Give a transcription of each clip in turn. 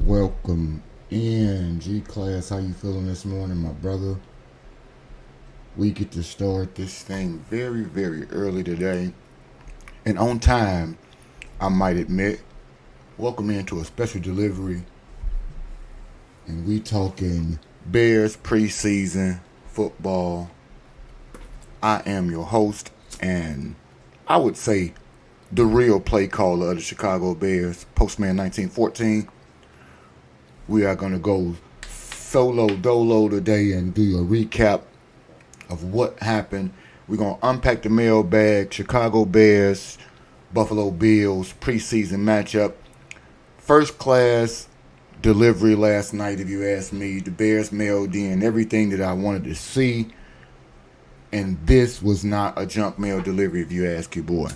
Welcome in, G-Class. How you feeling this morning, my brother? We get to start this thing very, very early today. And on time, I might admit. Welcome into a special delivery. And we talking Bears preseason football. I am your host, and I would say the real play caller of the Chicago Bears, Postman 1914. We are going to go solo dolo today and do a recap of what happened. We're going to unpack the mailbag, Chicago Bears, Buffalo Bills preseason matchup. First class delivery last night, if you ask me. The Bears mailed in everything that I wanted to see. And this was not a junk mail delivery, if you ask your boy.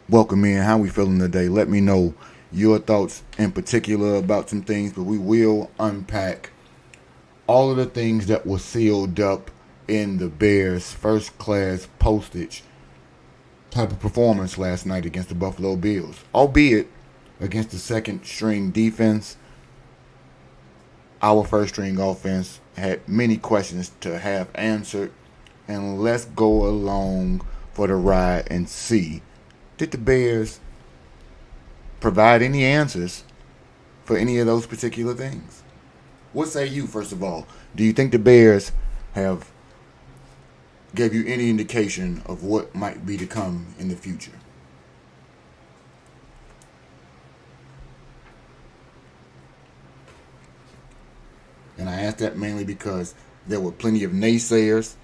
Welcome in. How we feeling today? Let me know your thoughts in particular about some things, but we will unpack all of the things that were sealed up in the Bears' first class postage type of performance last night against the Buffalo Bills, albeit against the second string defense. Our first string offense had many questions to have answered, and let's go along for the ride and see, did the Bears provide any answers for any of those particular things? What say you, first of all? Do you think the Bears have gave you any indication of what might be to come in the future? And I ask that mainly because there were plenty of naysayers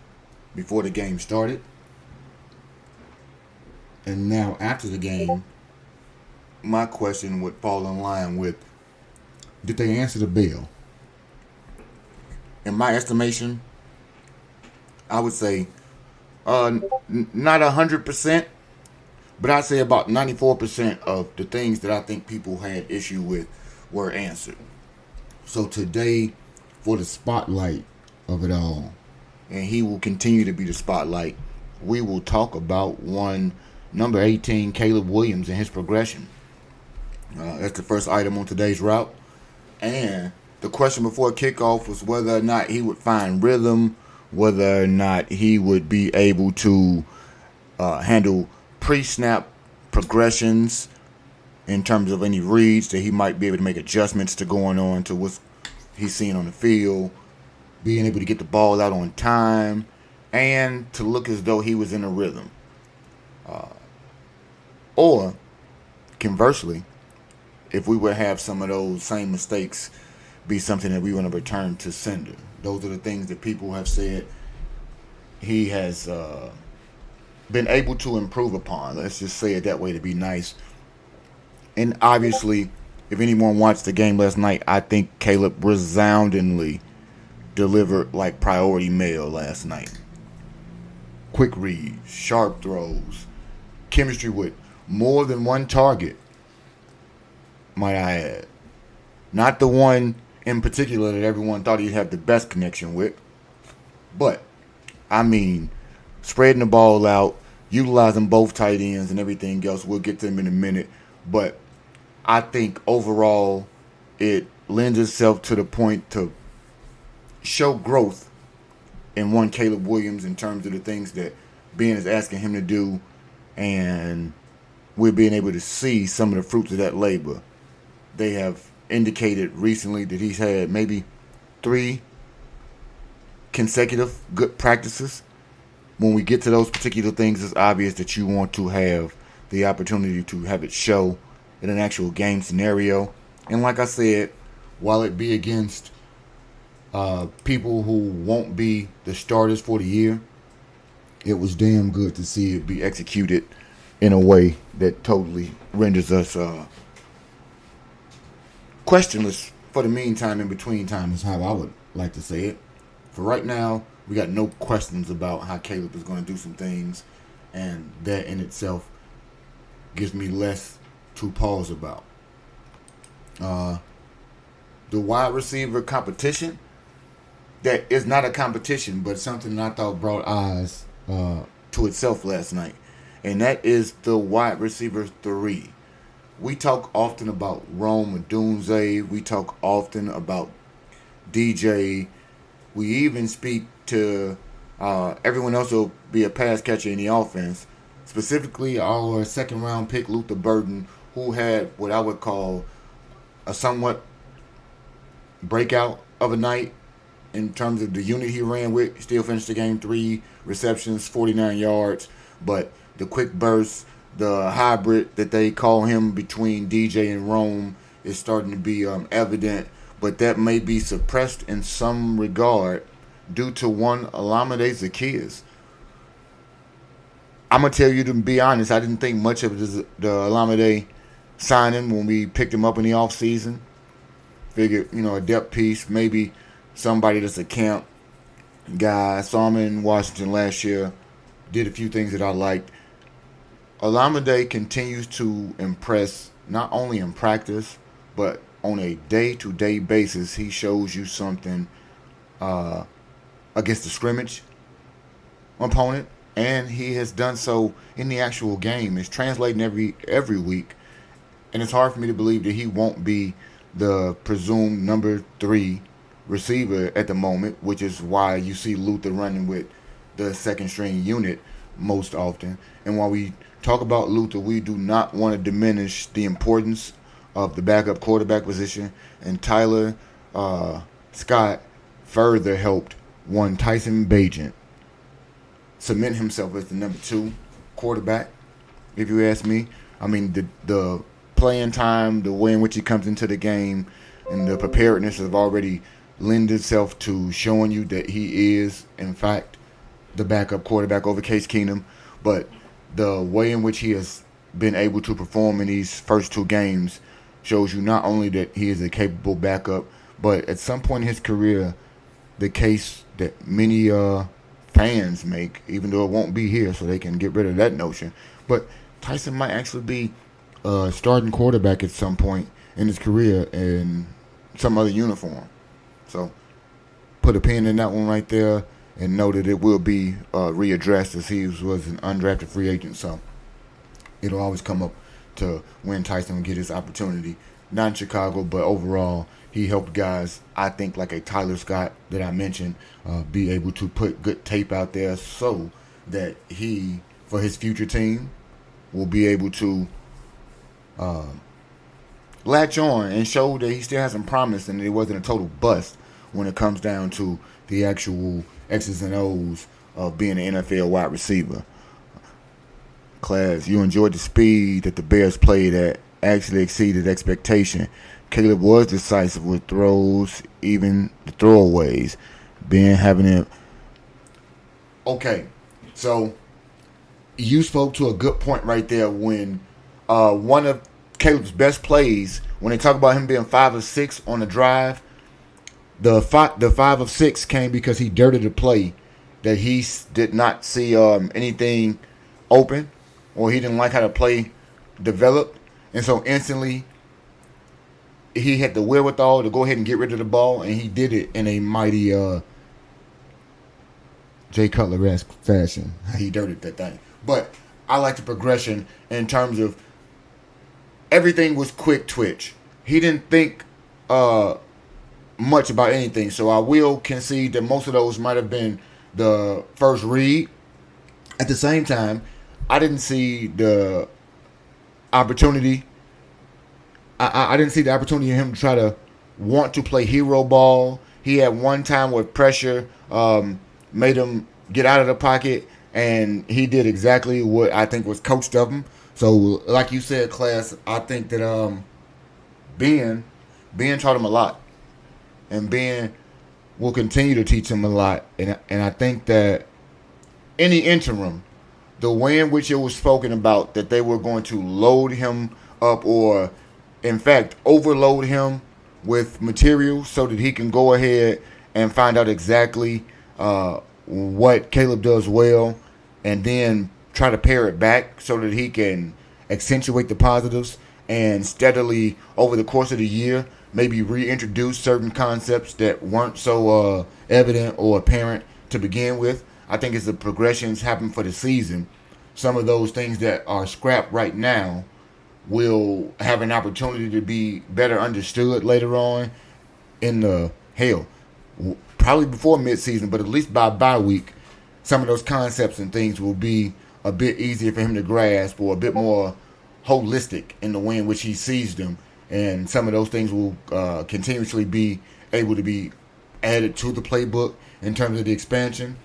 before the game started. And now after the game, my question would fall in line with, did they answer the bell? In my estimation, I would say not 100%, but I'd say about 94% of the things that I think people had issue with were answered. So today, for the spotlight of it all, and he will continue to be the spotlight, we will talk about one number 18, Caleb Williams, and his progression. That's the first item on today's route. And the question before kickoff was whether or not he would find rhythm, whether or not he would be able to handle pre-snap progressions in terms of any reads that he might be able to make adjustments to going on to what he's seeing on the field, being able to get the ball out on time, and to look as though he was in a rhythm. Or, conversely, if we would have some of those same mistakes be something that we want to return to sender. Those are the things that people have said he has been able to improve upon. Let's just say it that way to be nice. And obviously, if anyone watched the game last night, I think Caleb resoundingly delivered like priority mail last night. Quick reads, sharp throws, chemistry with more than one target, might I add. Not the one in particular that everyone thought he'd have the best connection with. But, I mean, spreading the ball out, utilizing both tight ends and everything else. We'll get to them in a minute. But I think overall it lends itself to the point to show growth in one Caleb Williams in terms of the things that Ben is asking him to do. And we're being able to see some of the fruits of that labor. They have indicated recently that he's had maybe 3 consecutive good practices. When we get to those particular things, it's obvious that you want to have the opportunity to have it show in an actual game scenario. And like I said, while it be against people who won't be the starters for the year, it was damn good to see it be executed in a way that totally renders us questionless for the meantime, in between time is how I would like to say it. For right now, we got no questions about how Caleb is going to do some things, and that in itself gives me less to pause about. The wide receiver competition, that is not a competition, but something that I thought brought eyes to itself last night, and that is the wide receiver 3. We talk often about Rome Odunze. We talk often about DJ. We even speak to everyone else will be a pass catcher in the offense. Specifically, our second-round pick, Luther Burden, who had what I would call a somewhat breakout of a night in terms of the unit he ran with. Still finished the game 3 receptions, 49 yards. But the quick burst, the hybrid that they call him between DJ and Rome is starting to be evident. But that may be suppressed in some regard due to one Olamide Zaccheaus. I'm going to tell you, to be honest, I didn't think much of the Olamide signing when we picked him up in the offseason. Figured, a depth piece, maybe somebody that's a camp guy. I saw him in Washington last year. Did a few things that I liked. Olamide continues to impress, not only in practice, but on a day-to-day basis. He shows you something against the scrimmage opponent, and he has done so in the actual game. It's translating every week, and it's hard for me to believe that he won't be the presumed number 3 receiver at the moment, which is why you see Luther running with the second-string unit most often. And while we talk about Luther, we do not want to diminish the importance of the backup quarterback position. And Tyler Scott further helped one Tyson Bagent cement himself as the number 2 quarterback, if you ask me. I mean, the playing time, the way in which he comes into the game, and the preparedness have already lend itself to showing you that he is, in fact, the backup quarterback over Case Keenum. But the way in which he has been able to perform in these first 2 games shows you not only that he is a capable backup, but at some point in his career, the case that many fans make, even though it won't be here, so they can get rid of that notion, but Tyson might actually be a starting quarterback at some point in his career in some other uniform. So put a pin in that one right there and know that it will be readdressed, as he was an undrafted free agent. So it'll always come up to when Tyson would get his opportunity. Not in Chicago, but overall, he helped guys, I think, like a Tyler Scott that I mentioned, be able to put good tape out there so that he, for his future team, will be able to latch on and show that he still has some promise and it wasn't a total bust when it comes down to the actual X's and O's of being an NFL wide receiver. Class, you enjoyed the speed that the Bears played at, actually exceeded expectation. Caleb was decisive with throws, even the throwaways. Ben having it. Okay, so you spoke to a good point right there when one of Caleb's best plays, when they talk about him being 5 of 6 on the drive, the 5 of 6 came because he dirted a play that he did not see anything open, or he didn't like how the play developed, and so instantly he had the wherewithal to go ahead and get rid of the ball, and he did it in a mighty Jay Cutler-esque fashion. He dirted that thing. But I like the progression in terms of everything was quick twitch. He didn't think much about anything, so I will concede that most of those might have been the first read. At the same time, I didn't see the opportunity. I didn't see the opportunity in him to try to want to play hero ball. He had one time with pressure made him get out of the pocket, and he did exactly what I think was coached of him. So, like you said, class, I think that Ben taught him a lot, and Ben will continue to teach him a lot. And I think that in the interim, the way in which it was spoken about that they were going to load him up, or in fact overload him with material so that he can go ahead and find out exactly what Caleb does well, and then try to pare it back so that he can accentuate the positives and steadily over the course of the year maybe reintroduce certain concepts that weren't so evident or apparent to begin with. I think as the progressions happen for the season, some of those things that are scrapped right now will have an opportunity to be better understood later on in the probably before midseason, but at least by bye week, some of those concepts and things will be a bit easier for him to grasp, or a bit more holistic in the way in which he sees them. And some of those things will continuously be able to be added to the playbook in terms of the expansion.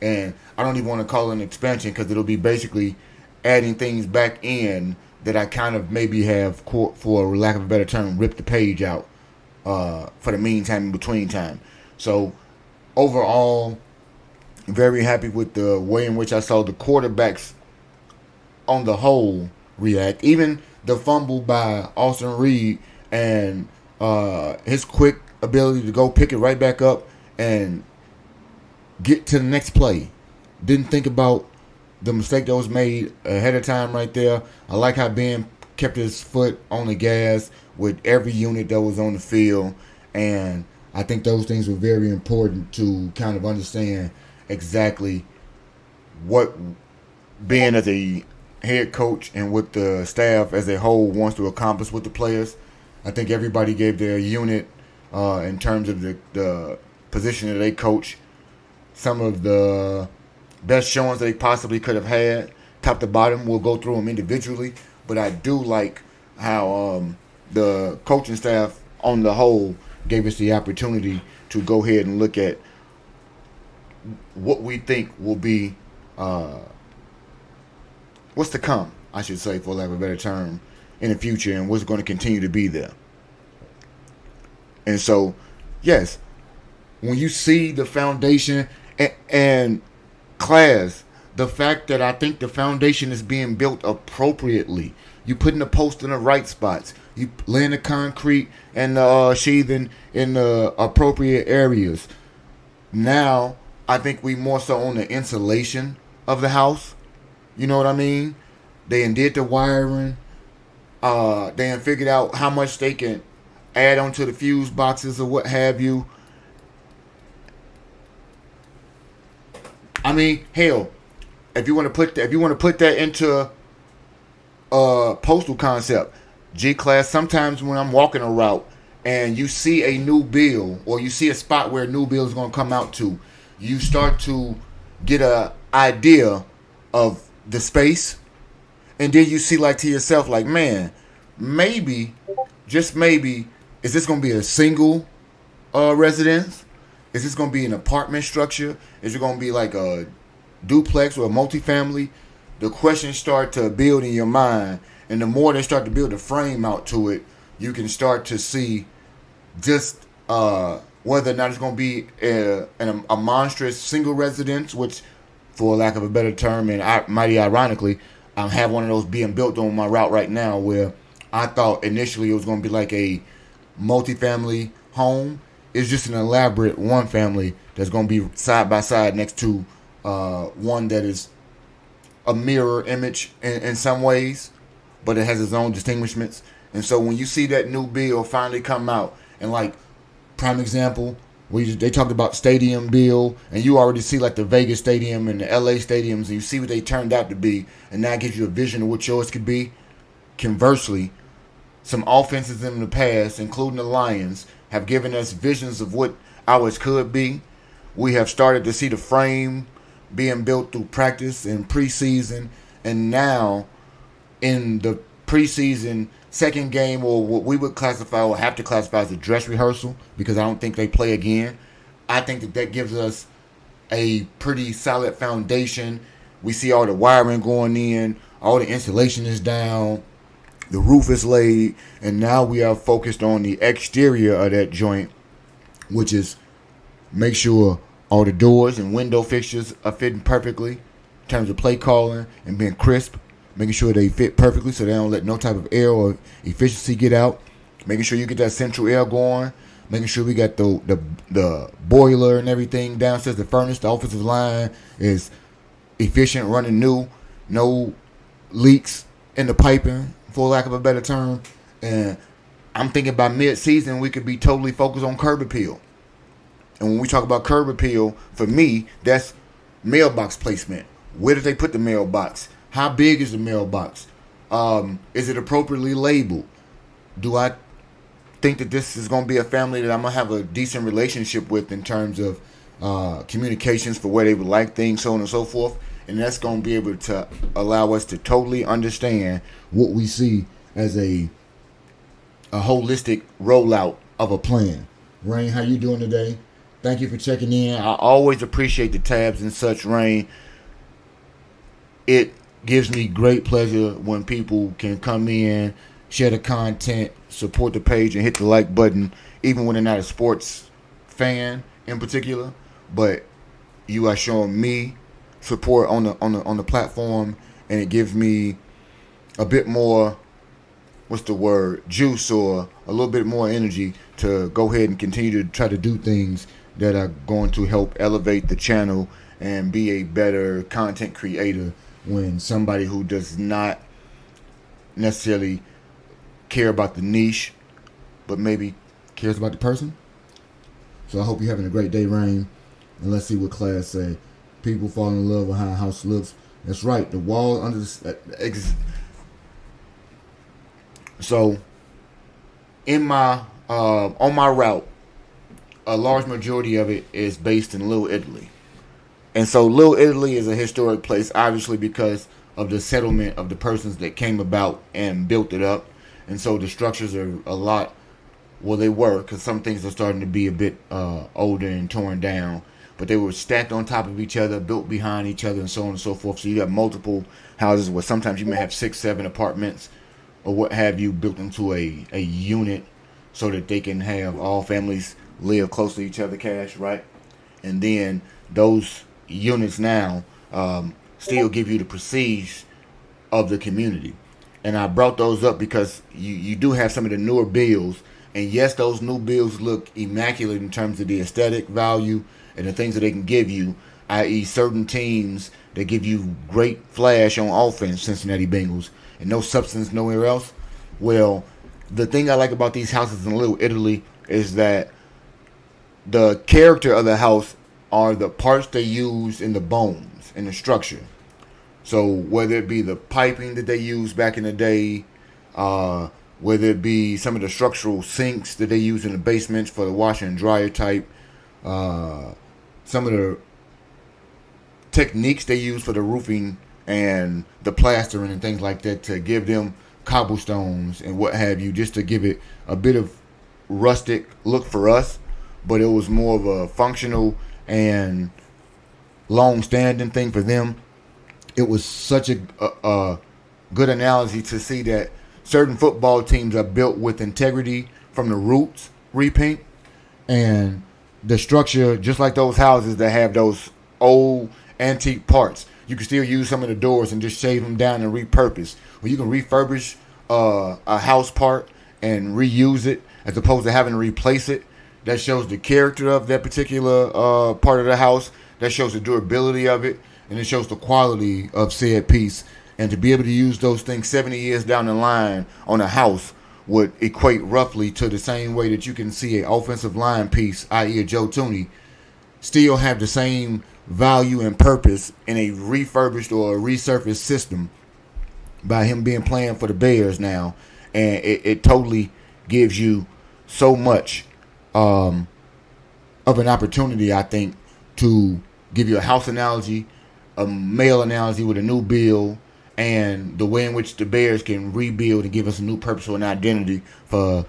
And I don't even want to call it an expansion because it'll be basically adding things back in that I kind of maybe have, for lack of a better term, ripped the page out for the meantime, in between time. So overall, very happy with the way in which I saw the quarterbacks on the whole react. Even the fumble by Austin Reed and his quick ability to go pick it right back up and get to the next play. Didn't think about the mistake that was made ahead of time right there. I like how Ben kept his foot on the gas with every unit that was on the field. And I think those things were very important to kind of understand exactly what Ben as a head coach and what the staff as a whole wants to accomplish with the players. I think everybody gave their unit in terms of the position that they coach some of the best showings they possibly could have had, top to bottom. We'll go through them individually, but I do like how the coaching staff on the whole gave us the opportunity to go ahead and look at what we think will be what's to come, I should say, for lack of a better term, in the future, and what's going to continue to be there. And so, yes, when you see the foundation and class, the fact that I think the foundation is being built appropriately. You putting the post in the right spots. You laying the concrete and the sheathing in the appropriate areas. Now, I think we more so on the insulation of the house. You know what I mean? They did the wiring. They figured out how much they can add onto the fuse boxes or what have you. I mean, hell, if you want to put that into postal concept. G class, sometimes when I'm walking a route and you see a new bill or you see a spot where a new bill is going to come out to, you start to get a idea of the space, and then you see like to yourself like, man, maybe, just maybe, is this going to be a single residence? Is this going to be an apartment structure? Is it going to be like a duplex or a multifamily? The questions start to build in your mind, and the more they start to build a frame out to it, you can start to see just whether or not it's going to be a monstrous single residence, which, for lack of a better term, and mighty ironically, I have one of those being built on my route right now, where I thought initially it was going to be like a multifamily home. It's just an elaborate one family that's going to be side by side next to one that is a mirror image in some ways, but it has its own distinguishments. And so when you see that new bill finally come out, and like prime example, they talked about stadium bill, and you already see like the Vegas stadium and the LA stadiums, and you see what they turned out to be, and that gives you a vision of what yours could be. Conversely, some offenses in the past, including the Lions, have given us visions of what ours could be. We have started to see the frame being built through practice and preseason, and now in the preseason second game, or what we would classify or have to classify as a dress rehearsal, because I don't think they play again. I think that gives us a pretty solid foundation. We see all the wiring going in, all the insulation is down, the roof is laid, and now we are focused on the exterior of that joint, which is make sure all the doors and window fixtures are fitting perfectly in terms of play calling and being crisp, making sure they fit perfectly so they don't let no type of air or efficiency get out, making sure you get that central air going, making sure we got the boiler and everything downstairs, the furnace, the offensive line is efficient, running new, no leaks in the piping, for lack of a better term. And I'm thinking by mid-season we could be totally focused on curb appeal. And when we talk about curb appeal, for me, that's mailbox placement. Where did they put the mailbox? How big is the mailbox? Is it appropriately labeled? Do I think that this is going to be a family that I'm going to have a decent relationship with in terms of communications for where they would like things, so on and so forth? And that's going to be able to allow us to totally understand what we see as a holistic rollout of a plan. Rain, how you doing today? Thank you for checking in. I always appreciate the tabs and such, Rain. It gives me great pleasure when people can come in, share the content, support the page, and hit the like button, even when they're not a sports fan in particular. But you are showing me support on the platform, and it gives me a bit more, juice, or a little bit more energy to go ahead and continue to try to do things that are going to help elevate the channel and be a better content creator when somebody who does not necessarily care about the niche but maybe cares about the person. So I hope you're having a great day, Rain. And let's see what class say. People fall in love with how a house looks. That's right. The wall under the so in my on my route, a large majority of it is based in Little Italy. And so Little Italy is a historic place, obviously, because of the settlement of the persons that came about and built it up. And so the structures are a lot, well, they were, because some things are starting to be a bit older and torn down. But they were stacked on top of each other, built behind each other, and so on and so forth. So you have multiple houses where sometimes you may have 6, 7 apartments or what have you built into a unit so that they can have all families live close to each other, Cash, right? And then those units now still give you the prestige of the community. And I brought those up because you do have some of the newer builds. And yes, those new builds look immaculate in terms of the aesthetic value and the things that they can give you, i.e. certain teams that give you great flash on offense, Cincinnati Bengals, and no substance nowhere else. Well, the thing I like about these houses in Little Italy is that the character of the house are the parts they use in the bones, in the structure. So whether it be the piping that they used back in the day, whether it be some of the structural sinks that they use in the basements for the washer and dryer type, some of the techniques they use for the roofing and the plastering and things like that to give them cobblestones and what have you, just to give it a bit of rustic look for us, but it was more of a functional and long-standing thing for them. It was such a good analogy to see that certain football teams are built with integrity from the roots, repaint, and the structure, just like those houses that have those old antique parts. You can still use some of the doors and just shave them down and repurpose. Or you can refurbish a house part and reuse it as opposed to having to replace it. That shows the character of that particular part of the house. That shows the durability of it. And it shows the quality of said piece. And to be able to use those things 70 years down the line on a house would equate roughly to the same way that you can see an offensive line piece, i.e. a Joe Tooney, still have the same value and purpose in a refurbished or a resurfaced system by him being playing for the Bears now. And it totally gives you so much of an opportunity, I think, to give you a house analogy, a male analogy with a new build, and the way in which the Bears can rebuild and give us a new purpose or an identity for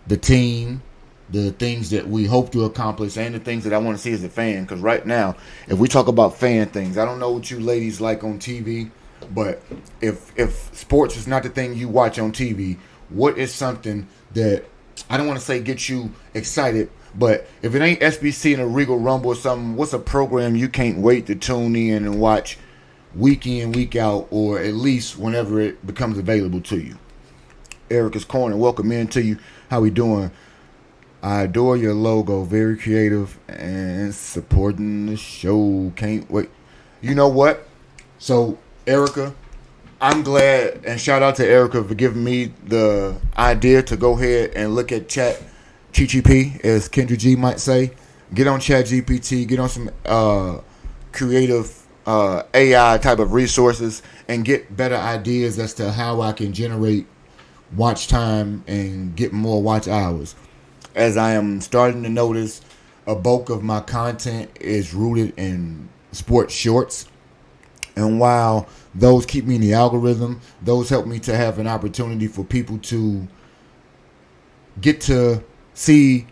the team, the things that we hope to accomplish, and the things that I want to see as a fan. Because right now, if we talk about fan things, I don't know what you ladies like on TV, but if sports is not the thing you watch on TV, what is something that, I don't want to say get you excited, but if it ain't SBC and a Regal Rumble or something, what's a program you can't wait to tune in and watch week in, week out, or at least whenever it becomes available to you? Erica's Corner, welcome in to you. How we doing? I adore your logo. Very creative and supporting the show. Can't wait. You know what? So, Erica, I'm glad, and shout out to Erica for giving me the idea to go ahead and look at Chat GTP, as Kendra G might say. Get on Chat GPT, get on some creative AI type of resources, and get better ideas as to how I can generate watch time and get more watch hours. As I am starting to notice, a bulk of my content is rooted in sports shorts. And while those keep me in the algorithm, those help me to have an opportunity for people to get to see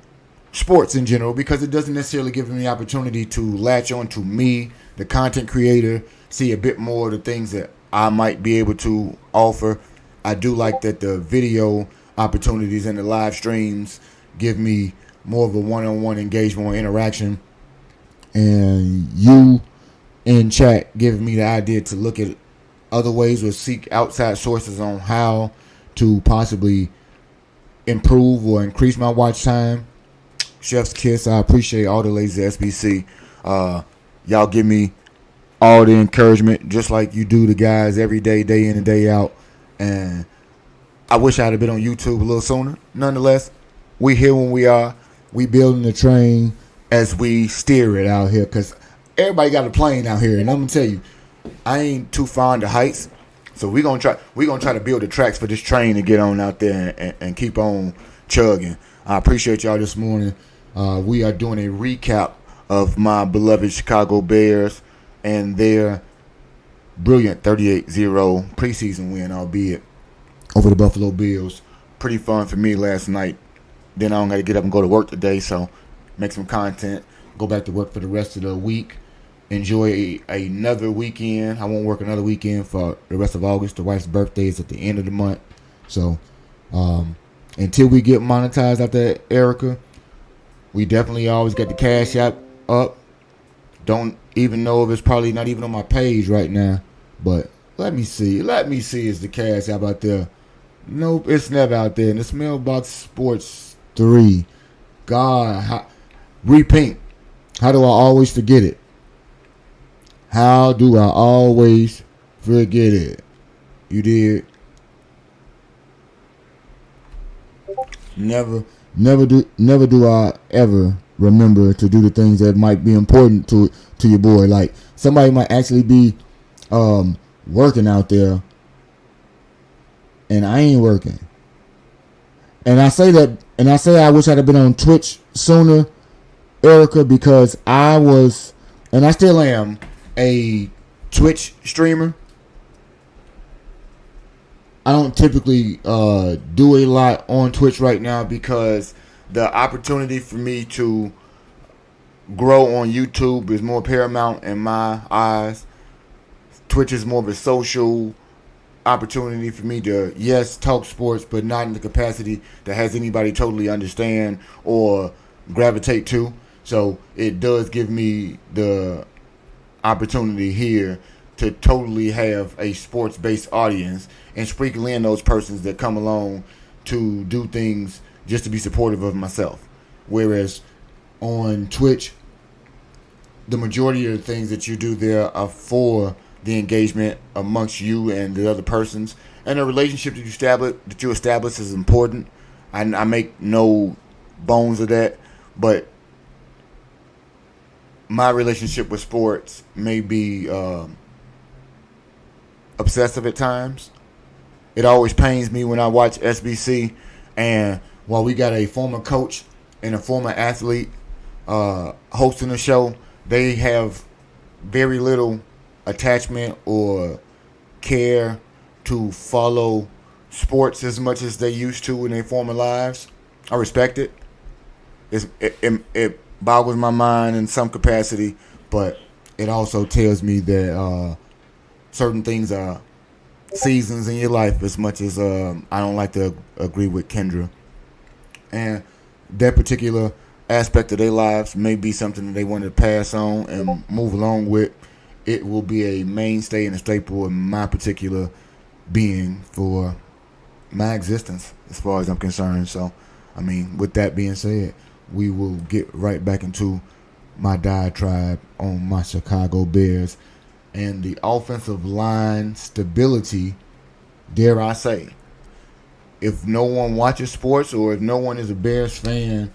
sports in general, because it doesn't necessarily give them the opportunity to latch on to me, the content creator, see a bit more of the things that I might be able to offer. I do like that the video opportunities and the live streams give me more of a one-on-one engagement or interaction. And you in chat giving me the idea to look at other ways or seek outside sources on how to possibly improve or increase my watch time. Chef's kiss. I appreciate all the ladies at SBC. Y'all give me all the encouragement, just like you do the guys every day, day in and day out. And I wish I'd have been on YouTube a little sooner. Nonetheless, we here when we are. We building the train as we steer it out here, because everybody got a plane out here. And I'm gonna tell you, I ain't too fond of heights, so we're gonna try to build the tracks for this train to get on out there and keep on chugging. I appreciate y'all this morning. We are doing a recap of my beloved Chicago Bears and their brilliant 38-0 preseason win, albeit over the Buffalo Bills. Pretty fun for me last night. Then I don't got to get up and go to work today, so make some content, go back to work for the rest of the week, enjoy another weekend. I won't work another weekend for the rest of August. The wife's birthday is at the end of the month. So until we get monetized after Erica, we definitely always get the Cash App up. Don't even know if it's probably not even on my page right now, but let me see. Is the Cash App out there? Nope, it's never out there. And it's Mailbox Sports 3. God, repaint. How do I always forget it? How do I always forget it? You did. Never do I ever remember to do the things that might be important to your boy. Like, somebody might actually be working out there, and I ain't working. And I say that, and I say I wish I'd have been on Twitch sooner, Erica, because I was, and I still am, a Twitch streamer. I don't typically do a lot on Twitch right now because the opportunity for me to grow on YouTube is more paramount in my eyes. Twitch is more of a social opportunity for me to, yes, talk sports, but not in the capacity that has anybody totally understand or gravitate to. So it does give me the opportunity here to totally have a sports-based audience and sprinkle in those persons that come along to do things just to be supportive of myself. Whereas on Twitch, the majority of the things that you do there are for the engagement amongst you and the other persons. And the relationship that you establish is important. I make no bones of that. But my relationship with sports may be obsessive at times. It always pains me when I watch SBC, and while we got a former coach and a former athlete hosting the show, they have very little attachment or care to follow sports as much as they used to in their former lives. I respect it. It boggles my mind in some capacity, but it also tells me that certain things are seasons in your life as much as I don't like to agree with Kendra. And that particular aspect of their lives may be something that they want to pass on and move along with. It will be a mainstay and a staple in my particular being for my existence as far as I'm concerned. So, I mean, with that being said, we will get right back into my diatribe on my Chicago Bears and the offensive line stability, dare I say. If no one watches sports or if no one is a Bears fan,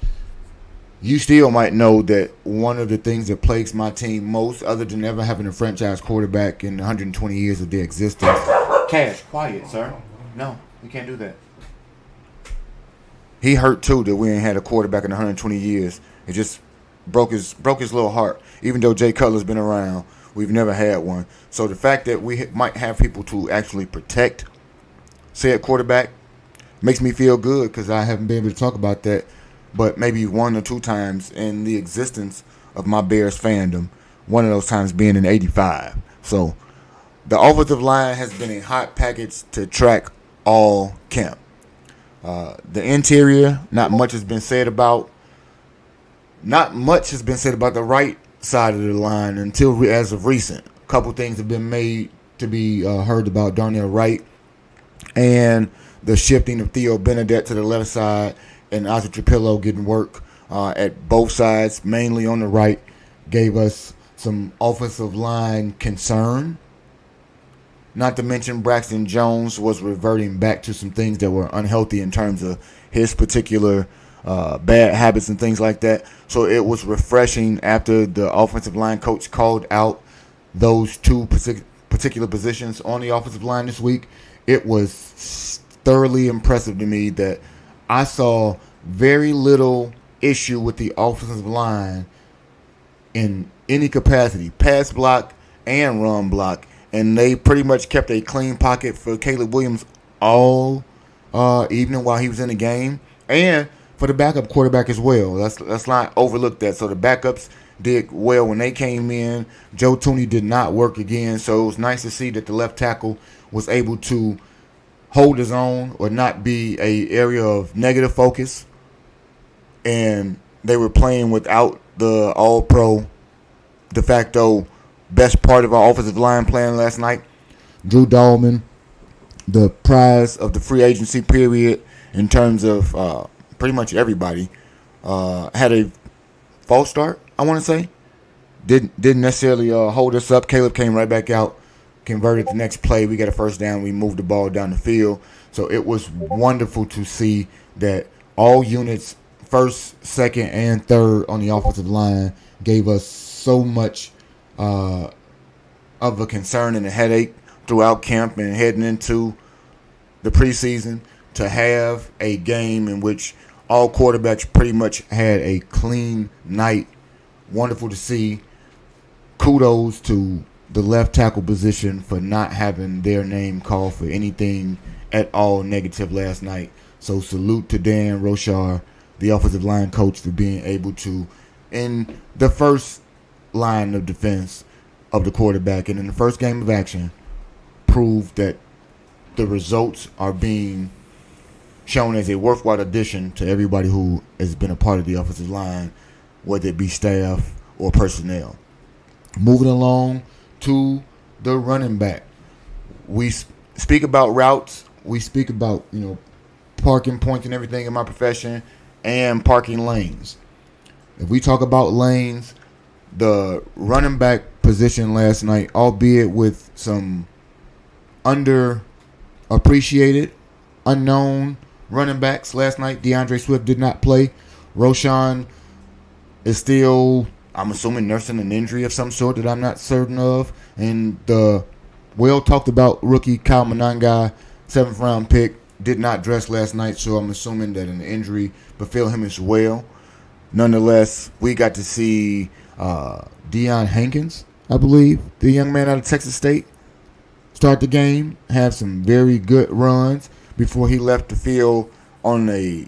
you still might know that one of the things that plagues my team most, other than ever having a franchise quarterback in 120 years of their existence. Cash, quiet, sir. No, you can't do that. He hurt too that we ain't had a quarterback in 120 years. It just broke his little heart. Even though Jay Cutler's been around, we've never had one. So the fact that we might have people to actually protect said quarterback makes me feel good because I haven't been able to talk about that but maybe one or two times in the existence of my Bears fandom, one of those times being in '85. So the offensive line has been a hot package to track all camp. The interior, not much has been said about. Not much has been said about the right side of the line until as of recent. A couple things have been made to be heard about Darnell Wright and the shifting of Theo Benedette to the left side and Asa Trapillo getting work at both sides, mainly on the right, gave us some offensive line concern. Not to mention Braxton Jones was reverting back to some things that were unhealthy in terms of his particular bad habits and things like that. So it was refreshing after the offensive line coach called out those two particular positions on the offensive line this week. It was thoroughly impressive to me that I saw very little issue with the offensive line in any capacity, pass block and run block. And they pretty much kept a clean pocket for Caleb Williams all evening while he was in the game. And for the backup quarterback as well. Let's not overlook that. So the backups did well when they came in. Joe Tooney did not work again. So it was nice to see that the left tackle was able to hold his own or not be a area of negative focus. And they were playing without the all-pro de facto best part of our offensive line playing last night. Drew Dahlman, the prize of the free agency period in terms of pretty much everybody, had a false start, I want to say. Didn't necessarily hold us up. Caleb came right back out, converted the next play. We got a first down. We moved the ball down the field. So it was wonderful to see that all units, first, second, and third on the offensive line, gave us so much of a concern and a headache throughout camp and heading into the preseason to have a game in which all quarterbacks pretty much had a clean night. Wonderful to see. Kudos to the left tackle position for not having their name called for anything at all negative last night. So salute to Dan Rochar, the offensive line coach, for being able to, in the first line of defense of the quarterback and in the first game of action, prove that the results are being shown as a worthwhile addition to everybody who has been a part of the offensive line, whether it be staff or personnel. Moving along to the running back. We speak about routes. We speak about, parking points and everything in my profession and parking lanes. If we talk about lanes, the running back position last night, albeit with some underappreciated, unknown running backs last night, DeAndre Swift did not play. Roshan is still, I'm assuming, nursing an injury of some sort that I'm not certain of. And the well-talked about rookie Kyle Monangai, 7th round pick, did not dress last night, so I'm assuming that an injury befell him as well. Nonetheless, we got to see Deion Hankins, I believe, the young man out of Texas State, start the game, have some very good runs before he left the field on a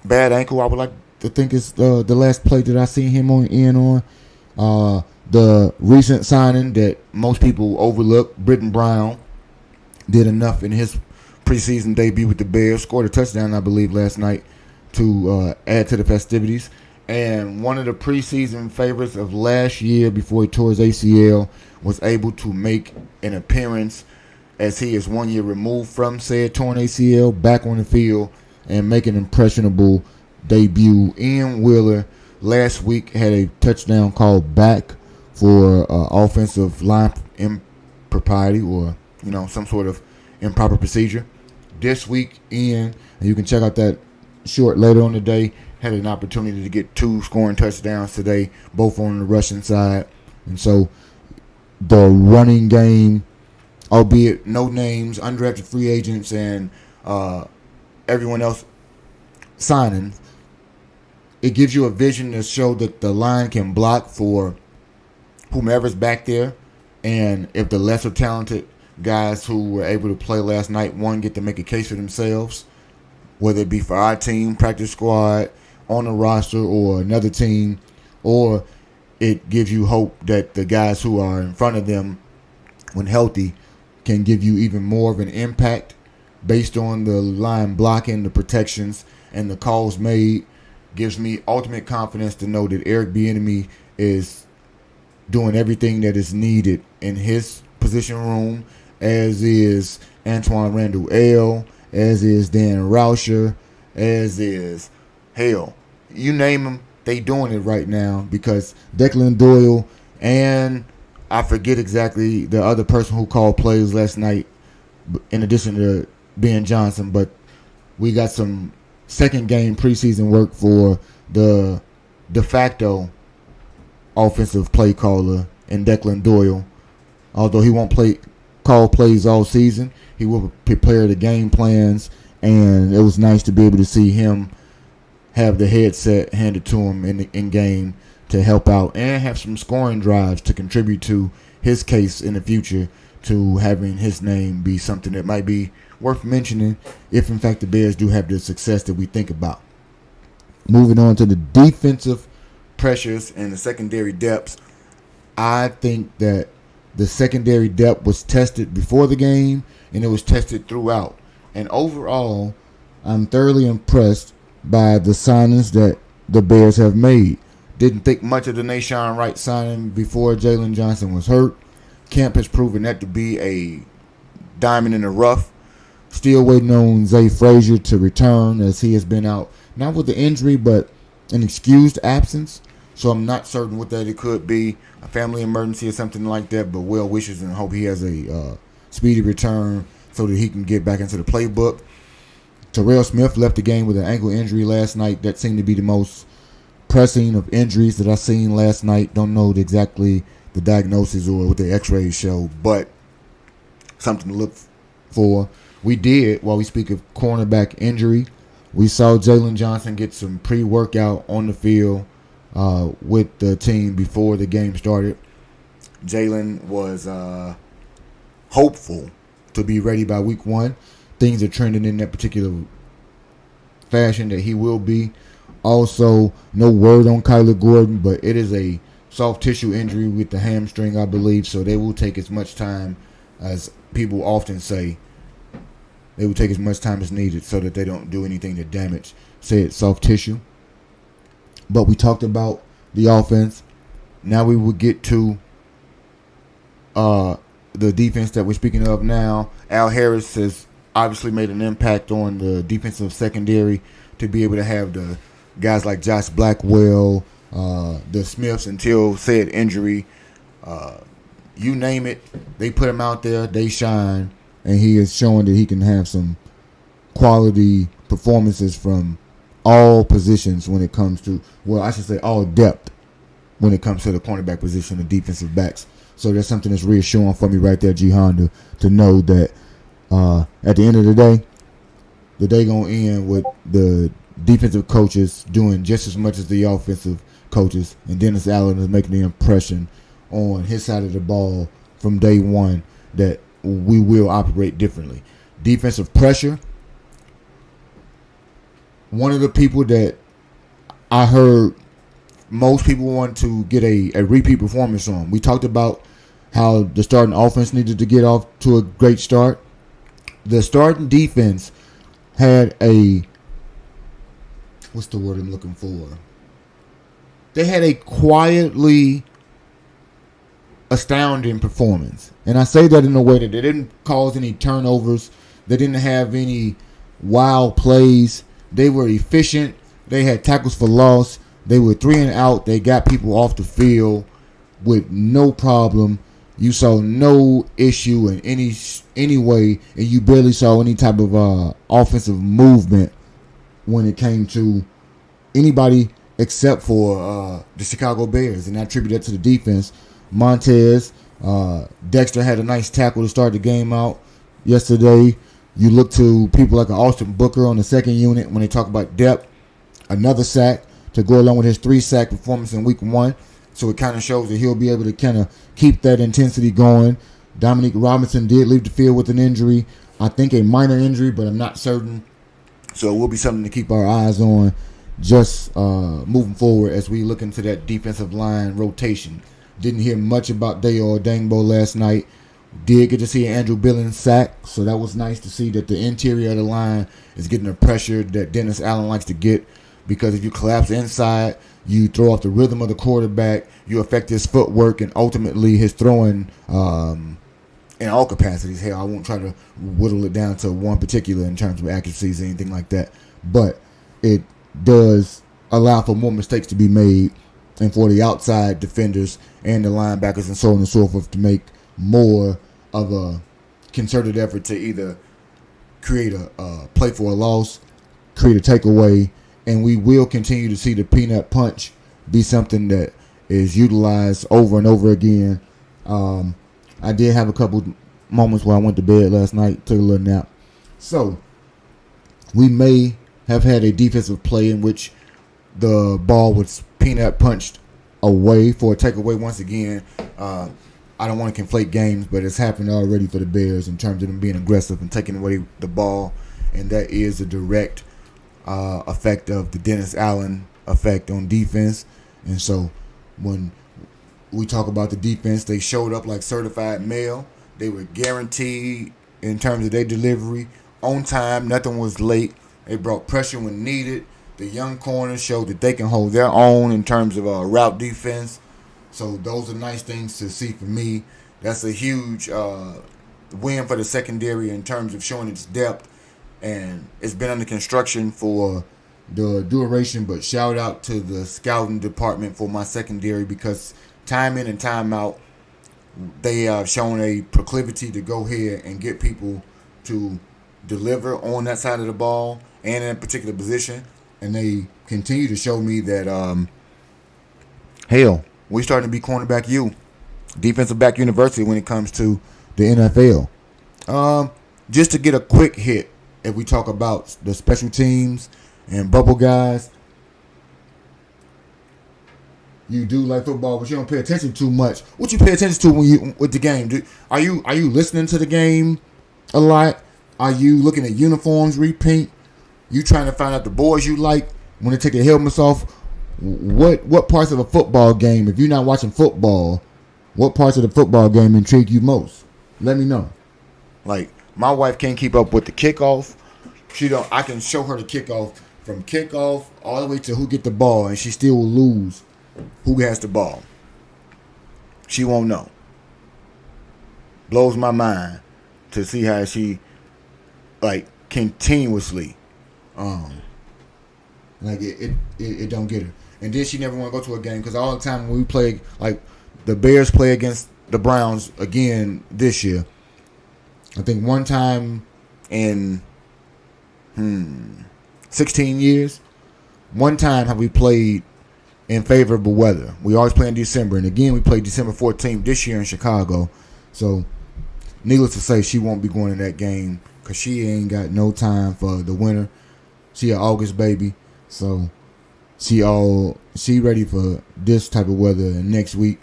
bad ankle. I would like to think it's the last play that I seen him on. The recent signing that most people overlook, Britton Brown, did enough in his preseason debut with the Bears, scored a touchdown, I believe, last night to add to the festivities. And one of the preseason favorites of last year before he tore his ACL was able to make an appearance as he is 1 year removed from said torn ACL, back on the field and make an impressionable debut. Ian Wheeler last week had a touchdown called back for offensive line impropriety or, some sort of improper procedure. This week, Ian, and you can check out that short later on today, had an opportunity to get 2 scoring touchdowns today, both on the rushing side. And so the running game, albeit no names, undrafted free agents, and everyone else signing, it gives you a vision to show that the line can block for whomever's back there. And if the lesser talented guys who were able to play last night, get to make a case for themselves, whether it be for our team, practice squad, on the roster, or another team, or it gives you hope that the guys who are in front of them, when healthy, can give you even more of an impact based on the line blocking, the protections, and the calls made. Gives me ultimate confidence to know that Eric Bieniemy is doing everything that is needed in his position room, as is Antoine Randall-El, as is Dan Rauscher, as is, hell, you name them, they doing it right now, because Declan Doyle and I forget exactly the other person who called plays last night in addition to Ben Johnson, but we got some second game preseason work for the de facto offensive play caller in Declan Doyle. Although he won't call plays all season, he will prepare the game plans, and it was nice to be able to see him have the headset handed to him in game to help out and have some scoring drives to contribute to his case in the future, to having his name be something that might be worth mentioning if, in fact, the Bears do have the success that we think about. Moving on to the defensive pressures and the secondary depths, I think that the secondary depth was tested before the game, and it was tested throughout. And overall, I'm thoroughly impressed by the signings that the Bears have made. Didn't think much of the Nashawn Wright signing before Jalen Johnson was hurt. Camp has proven that to be a diamond in the rough. Still waiting on Zay Frazier to return, as he has been out, not with the injury, but an excused absence. So I'm not certain what that it could be, a family emergency or something like that, but well wishes and hope he has a speedy return so that he can get back into the playbook. Terrell Smith left the game with an ankle injury last night. That seemed to be the most pressing of injuries that I seen last night. Don't know exactly the diagnosis or what the x-rays show, but something to look for. We did, while we speak of cornerback injury, we saw Jalen Johnson get some pre-workout on the field with the team before the game started. Jalen was hopeful to be ready by week 1. Things are trending in that particular fashion that he will be. Also, no word on Kyler Gordon, but it is a soft tissue injury with the hamstring, I believe, so they will take as much time as people often say. They will take as much time as needed so that they don't do anything to damage said soft tissue. But we talked about the offense. Now we will get to the defense that we're speaking of now. Al Harris has obviously made an impact on the defensive secondary to be able to have the guys like Josh Blackwell, the Smiths until said injury. You name it, they put him out there, they shine, and he is showing that he can have some quality performances from all positions when it comes to, well, I should say all depth when it comes to the cornerback position, the defensive backs. So that's something that's reassuring for me right there, G Honda, to know that at the end of the day going to end with the defensive coaches doing just as much as the offensive coaches, and Dennis Allen is making the impression on his side of the ball from day one that we will operate differently. Defensive pressure. One of the people that I heard most people want to get a repeat performance on. We talked about how the starting offense needed to get off to a great start. The starting defense had what's the word I'm looking for? They had a quietly astounding performance. And I say that in a way that they didn't cause any turnovers. They didn't have any wild plays. They were efficient. They had tackles for loss. They were 3 and out. They got people off the field with no problem. You saw no issue in any way, and you barely saw any type of offensive movement when it came to anybody except for the Chicago Bears. And I attribute that to the defense. Montez, Dexter had a nice tackle to start the game out yesterday. You look to people like Austin Booker on the second unit when they talk about depth. Another sack to go along with his 3-sack performance in week 1. So it kind of shows that he'll be able to kind of keep that intensity going. Dominique Robinson did leave the field with an injury. I think a minor injury, but I'm not certain. So it will be something to keep our eyes on just moving forward as we look into that defensive line rotation. Didn't hear much about Dayo Dangbo last night. Did get to see Andrew Billings sack, so that was nice to see that the interior of the line is getting the pressure that Dennis Allen likes to get, because if you collapse inside, you throw off the rhythm of the quarterback, you affect his footwork and ultimately his throwing in all capacities. Hell, I won't try to whittle it down to one particular in terms of accuracies or anything like that, but it does allow for more mistakes to be made and for the outside defenders and the linebackers and so on and so forth to make more of a concerted effort to either create a play for a loss, create a takeaway, and we will continue to see the peanut punch be something that is utilized over and over again. I did have a couple moments where I went to bed last night, took a little nap. So we may have had a defensive play in which the ball was peanut punched away for a takeaway once again. I don't want to conflate games, but it's happened already for the Bears in terms of them being aggressive and taking away the ball, and that is a direct effect of the Dennis Allen effect on defense. And so when we talk about the defense, they showed up like certified mail. They were guaranteed in terms of their delivery, on time, nothing was late. They brought pressure when needed. The young corners showed that they can hold their own in terms of route defense. So those are nice things to see for me. That's a huge win for the secondary in terms of showing its depth. And it's been under construction for the duration, but shout out to the scouting department for my secondary, because time in and time out, they have shown a proclivity to go ahead and get people to deliver on that side of the ball and in a particular position. And they continue to show me that, hell, we're starting to be cornerback U, defensive back university when it comes to the NFL. Just to get a quick hit, if we talk about the special teams and bubble guys, you do like football, but you don't pay attention too much. What you pay attention to when you with the game? Are you listening to the game a lot? Are you looking at uniforms repaint? You trying to find out the boys you like when they take their helmets off? What parts of a football game, if you're not watching football, what parts of the football game intrigue you most? Let me know. Like, my wife can't keep up with the kickoff. I can show her the kickoff from kickoff all the way to who get the ball, and she still will lose who has the ball. She won't know. Blows my mind to see how she, like, continuously, like it don't get her. And then she never want to go to a game because all the time when we play, like the Bears play against the Browns again this year. I think one time in 16 years, one time have we played in favorable weather. We always play in December, and again we played December 14th this year in Chicago. So, needless to say, she won't be going to that game because she ain't got no time for the winter. She an August baby, so she ready for this type of weather next week.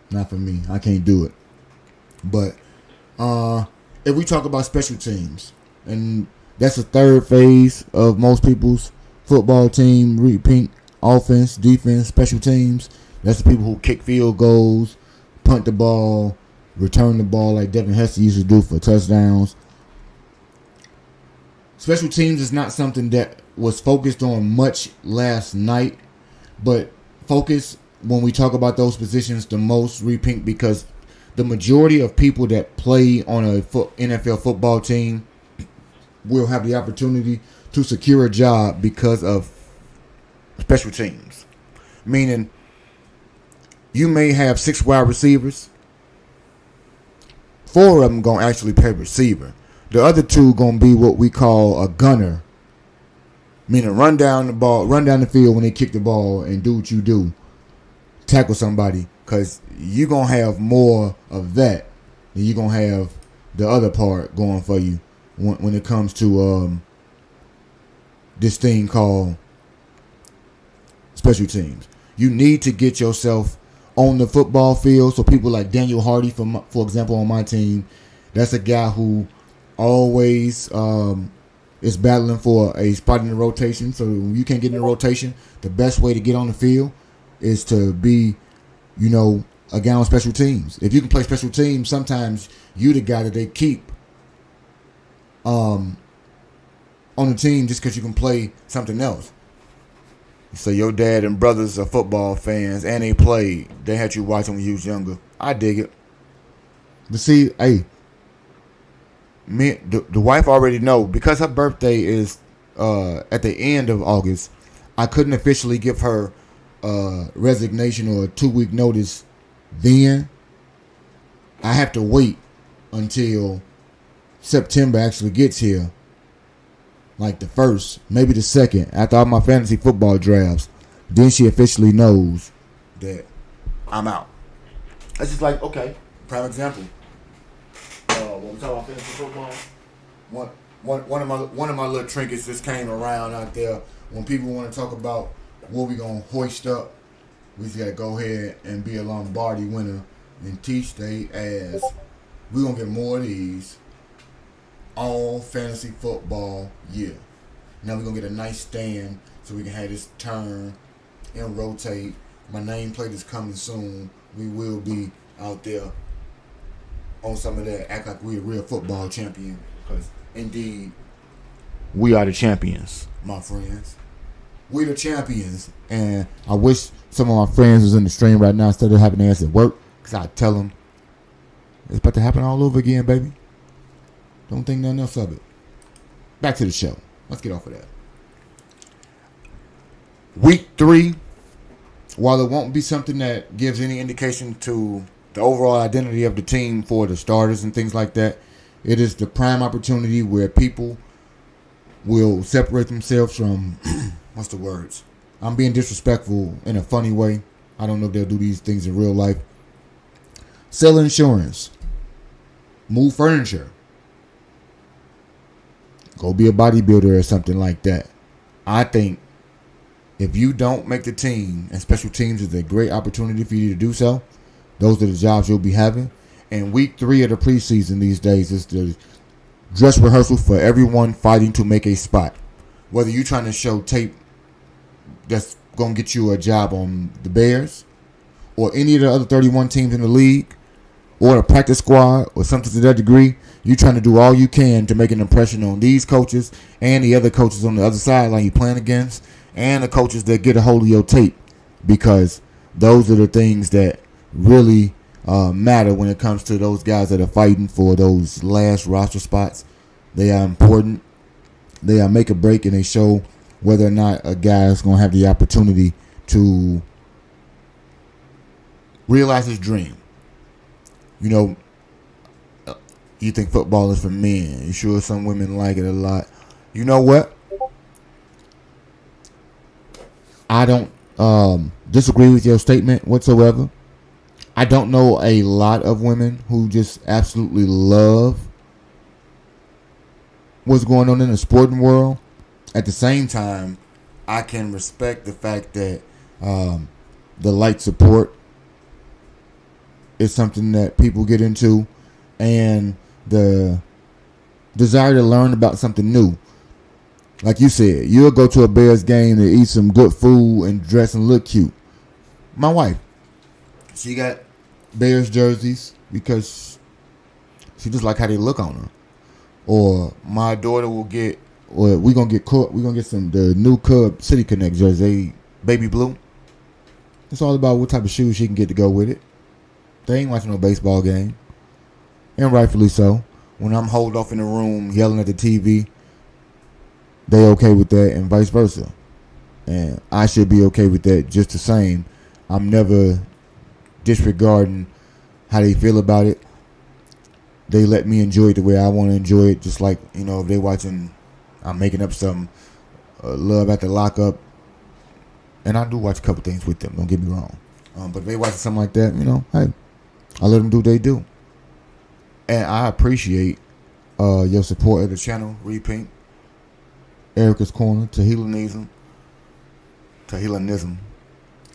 Not for me. I can't do it. But if we talk about special teams, and that's the third phase of most people's football team repeat: offense, defense, special teams. That's the people who kick field goals, punt the ball, return the ball like Devin Hester used to do for touchdowns. Special teams is not something that was focused on much last night, but focus when we talk about those positions the most repeat because the majority of people that play on a NFL football team will have the opportunity to secure a job because of special teams. Meaning, you may have 6 wide receivers. 4 of them going to actually play receiver. The other 2 going to be what we call a gunner. Meaning run down the field when they kick the ball and do what you do. Tackle somebody. Because you're going to have more of that than you're going to have the other part going for you when it comes to this thing called special teams. You need to get yourself on the football field. So people like Daniel Hardy, for example, on my team, that's a guy who always is battling for a spot in the rotation. So when you can't get in the rotation, the best way to get on the field is to be, a guy on special teams. If you can play special teams, sometimes you the guy that they keep on the team just because you can play something else. So your dad and brothers are football fans and they played. They had you watching when you was younger. I dig it. But see, hey, the wife already know because her birthday is at the end of August. I couldn't officially give her resignation or a 2-week notice. Then I have to wait until September actually gets here. Like the 1st, maybe the 2nd, after all my fantasy football drafts, then she officially knows that I'm out. That's just like, okay, prime example. When we talk about fantasy football, one of my little trinkets just came around out there. When people want to talk about what we gonna hoist up, we just gotta go ahead and be a Lombardi winner and teach they ass. We gonna get more of these all fantasy football year. Now we're gonna get a nice stand so we can have this turn and rotate. My nameplate is coming soon. We will be out there on some of that. Act like we're a real football champion. Because indeed, we are the champions, my friends. We the champions. And I wish some of my friends was in the stream right now instead of having their ass at work. Because I tell them, it's about to happen all over again, baby. Don't think nothing else of it. Back to the show. Let's get off of that. Week 3, while it won't be something that gives any indication to the overall identity of the team for the starters and things like that, it is the prime opportunity where people will separate themselves from, what's the words? I'm being disrespectful in a funny way. I don't know if they'll do these things in real life. Sell insurance. Move furniture. Go be a bodybuilder or something like that. I think if you don't make the team, and special teams is a great opportunity for you to do so, those are the jobs you'll be having. And week 3 of the preseason these days is the dress rehearsal for everyone fighting to make a spot. Whether you're trying to show tape that's going to get you a job on the Bears or any of the other 31 teams in the league or a practice squad or something to that degree, you're trying to do all you can to make an impression on these coaches and the other coaches on the other sideline you're playing against and the coaches that get a hold of your tape, because those are the things that really matter when it comes to those guys that are fighting for those last roster spots. They are important. They are make or break, and they show whether or not a guy is going to have the opportunity to realize his dream. You know, you think football is for men. You sure some women like it a lot. You know what? I don't disagree with your statement whatsoever. I don't know a lot of women who just absolutely love what's going on in the sporting world. At the same time, I can respect the fact that the light support is something that people get into, and the desire to learn about something new. Like you said, you'll go to a Bears game to eat some good food and dress and look cute. My wife, she got Bears jerseys because she just like how they look on her. Or my daughter will get, or we're gonna get the new Cub City Connect jersey, baby blue. It's all about what type of shoes she can get to go with it. They ain't watching no baseball game, and rightfully so. When I'm holed off in the room yelling at the TV, they okay with that, and vice versa. And I should be okay with that just the same. I'm never disregarding how they feel about it. They let me enjoy it the way I want to enjoy it. Just like, you know, if they watching, I'm making up something, Love at the Lockup, and I do watch a couple things with them, don't get me wrong. But if they watching something like that, you know, hey, I let them do what they do. And I appreciate your support of the channel, Repink, Erica's Corner, Tahilanism.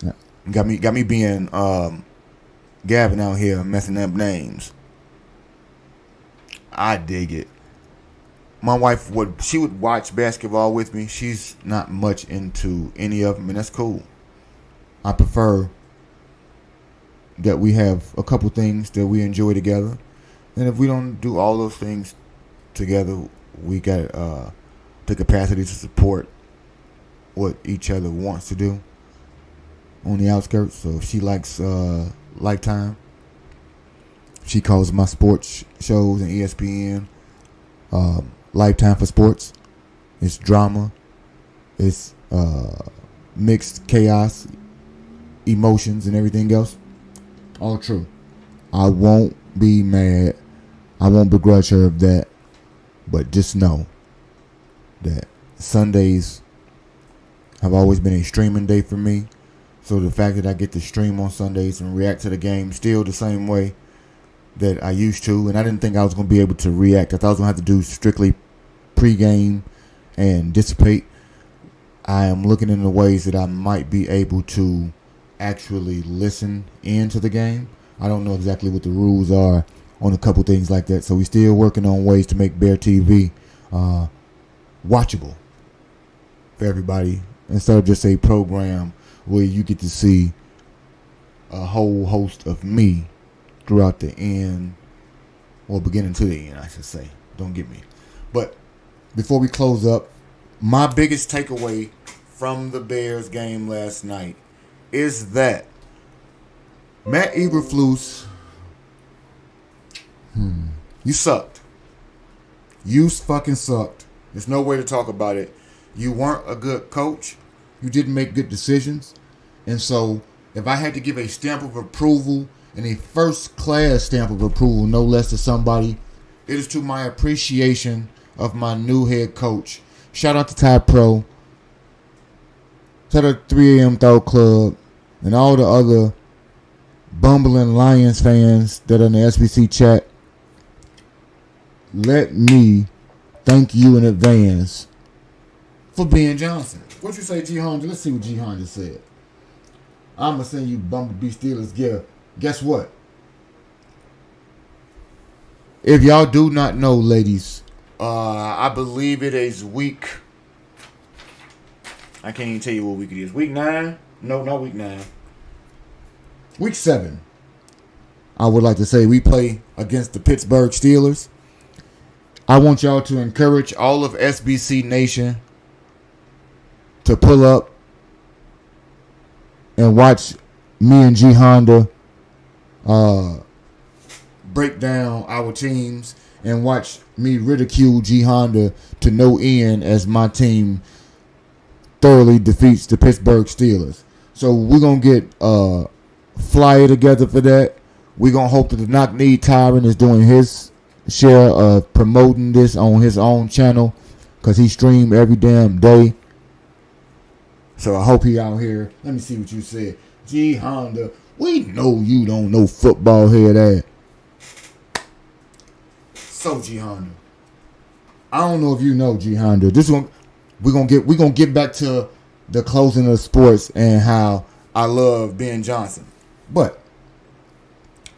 Yeah. Got me being Gavin out here messing up names. I dig it. My wife would watch basketball with me. She's not much into any of them, and that's cool. I prefer that we have a couple things that we enjoy together. And if we don't do all those things together, we got the capacity to support what each other wants to do on the outskirts. So if she likes Lifetime, she calls my sports shows and ESPN Lifetime for sports. It's drama. It's mixed chaos, emotions, and everything else. All true. I won't be mad. I won't begrudge her of that. But just know that Sundays have always been a streaming day for me. So the fact that I get to stream on Sundays and react to the game still the same way that I used to, and I didn't think I was going to be able to react. I thought I was going to have to do strictly pregame and dissipate. I am looking into ways that I might be able to actually listen into the game. I don't know exactly what the rules are on a couple things like that, so we're still working on ways to make Bear TV watchable for everybody, instead of just a program where you get to see a whole host of me throughout the end, or beginning to the end, I should say. Don't get me. But before we close up, my biggest takeaway from the Bears game last night is that Matt Eberflus, you sucked. You fucking sucked. There's no way to talk about it. You weren't a good coach. You didn't make good decisions. And so, if I had to give a stamp of approval, and a first-class stamp of approval, no less, to somebody, it is to my appreciation of my new head coach. Shout out to Ty Pro. Shout out to 3 a.m. Throw Club and all the other bumbling Lions fans that are in the SBC chat. Let me thank you in advance for being Johnson. What you say, G Honda? Let's see what G Honda said. I'm going to send you Bumblebee Steelers gear. Guess what? If y'all do not know, ladies, I believe it is week. I can't even tell you what week it is. Week 9? No, not week 9. Week 7. I would like to say we play against the Pittsburgh Steelers. I want y'all to encourage all of SBC Nation to pull up and watch me and G Honda break down our teams and watch me ridicule G Honda to no end as my team thoroughly defeats the Pittsburgh Steelers. So we're going to get a flyer together for that. We're going to hope that the Knock Knee Tyrant is doing his share of promoting this on his own channel because he streams every damn day. So I hope he out here. Let me see what you said. G Honda, we know you don't know football head ass. So G Honda, I don't know if you know G Honda. We're gonna get back to the closing of sports and how I love Ben Johnson. But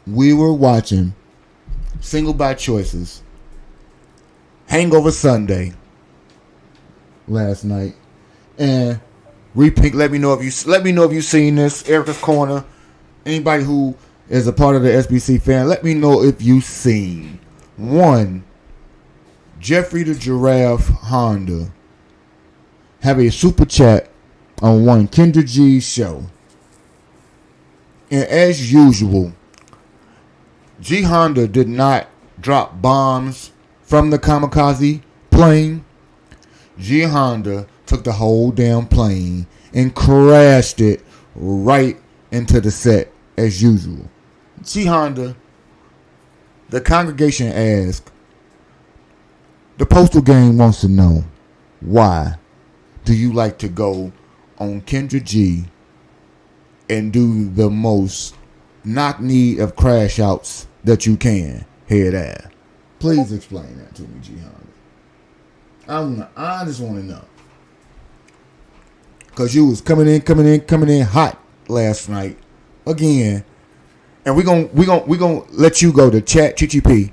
we were watching Single by Choices Hangover Sunday last night, and Repink, let me know if you seen this. Erica's Corner. Anybody who is a part of the SBC fan, let me know if you seen one. Jeffrey the Giraffe Honda have a super chat on one Kendra G's show, and as usual, G Honda did not drop bombs from the kamikaze plane. G Honda took the whole damn plane and crashed it right into the set as usual. G Honda, the congregation asked, the Postal Gang wants to know, why do you like to go on Kendra G and do the most knock-knee of crash outs that you can head ass? Please explain that to me, G Honda. I just want to know. Because you was coming in hot last night again. And we gonna let you go to Chat GTP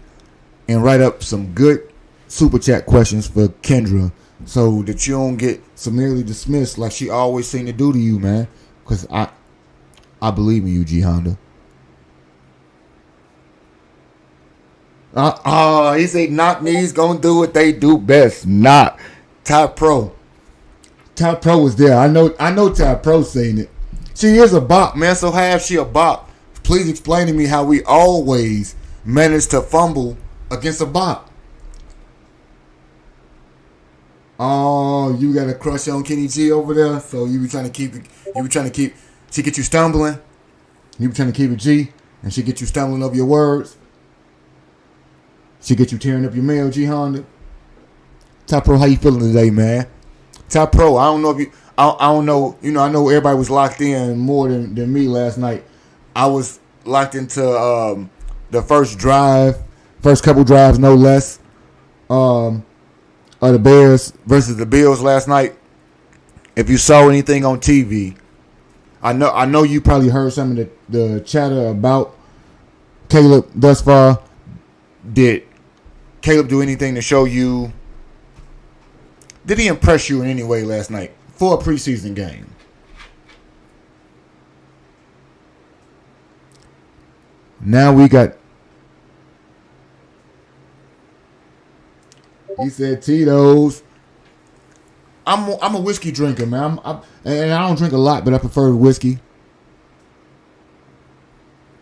and write up some good super chat questions for Kendra so that you don't get summarily dismissed like she always seemed to do to you, man. Because I believe in you, G Honda. He said knock knees gonna do what they do best. Knock. Top Pro. Top Pro was there. I know Top Pro saying it. She is a bop, man. So have she a bop? Please explain to me how we always manage to fumble against a bop. Oh, you got a crush on Kenny G over there? So you be trying to keep she get you stumbling. You be trying to keep it G, and she get you stumbling over your words. She get you tearing up your mail, G Honda. Top Pro, how you feeling today, man? Top Pro, I don't know if you, I don't know, I know everybody was locked in more than me last night. I was locked into the first couple drives, no less, of the Bears versus the Bills last night. If you saw anything on TV, I know you probably heard some of the chatter about Caleb thus far. Did Caleb do anything to show you? Did he impress you in any way last night for a preseason game? Now we got. He said Tito's. I'm a whiskey drinker, man. And I don't drink a lot, but I prefer whiskey.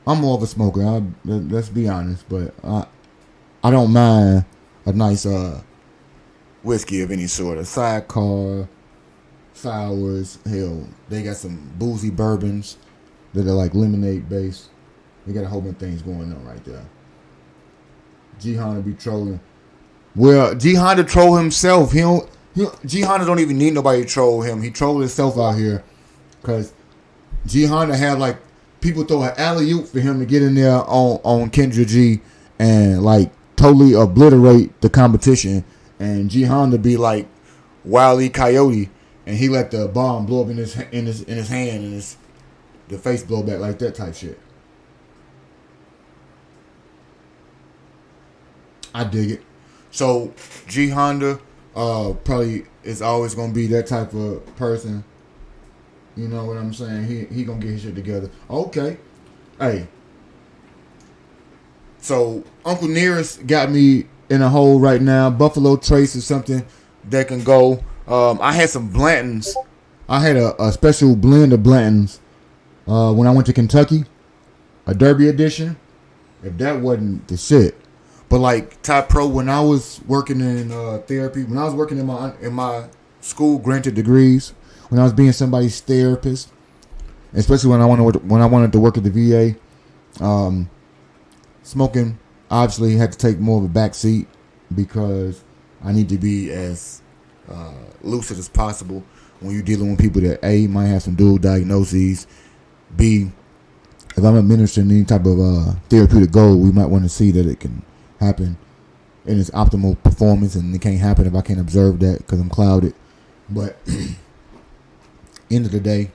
I'm more of a smoker. Let's be honest, but I don't mind a nice whiskey of any sort. A sidecar, sours. Hell, they got some boozy bourbons that are like lemonade based. They got a whole bunch of things going on right there. G Honda be trolling. Well, G Honda troll himself. G Honda don't even need nobody to troll him. He trolled himself out here because G Honda had like people throw an alley-oop for him to get in there on Kendra G and like totally obliterate the competition and G Honda be like Wile E. Coyote, and he let the bomb blow up in his hand and the face blow back like that type shit. I dig it. So G Honda probably is always gonna be that type of person. You know what I'm saying? He gonna get his shit together. Okay. Hey. So Uncle Nearest got me in a hole right now. Buffalo Trace is something that can go. I had some Blantons. I had a special blend of Blantons when I went to Kentucky. A Derby edition. If that wasn't the shit. But like Top Pro, when I was working in therapy, when I was working in my school granted degrees, when I was being somebody's therapist, especially when I wanted to work at the VA, smoking obviously had to take more of a back seat because I need to be as lucid as possible when you're dealing with people that A, might have some dual diagnoses, B, if I'm administering any type of therapeutic goal, we might want to see that it can happen in its optimal performance, and it can't happen if I can't observe that because I'm clouded. But end of the day,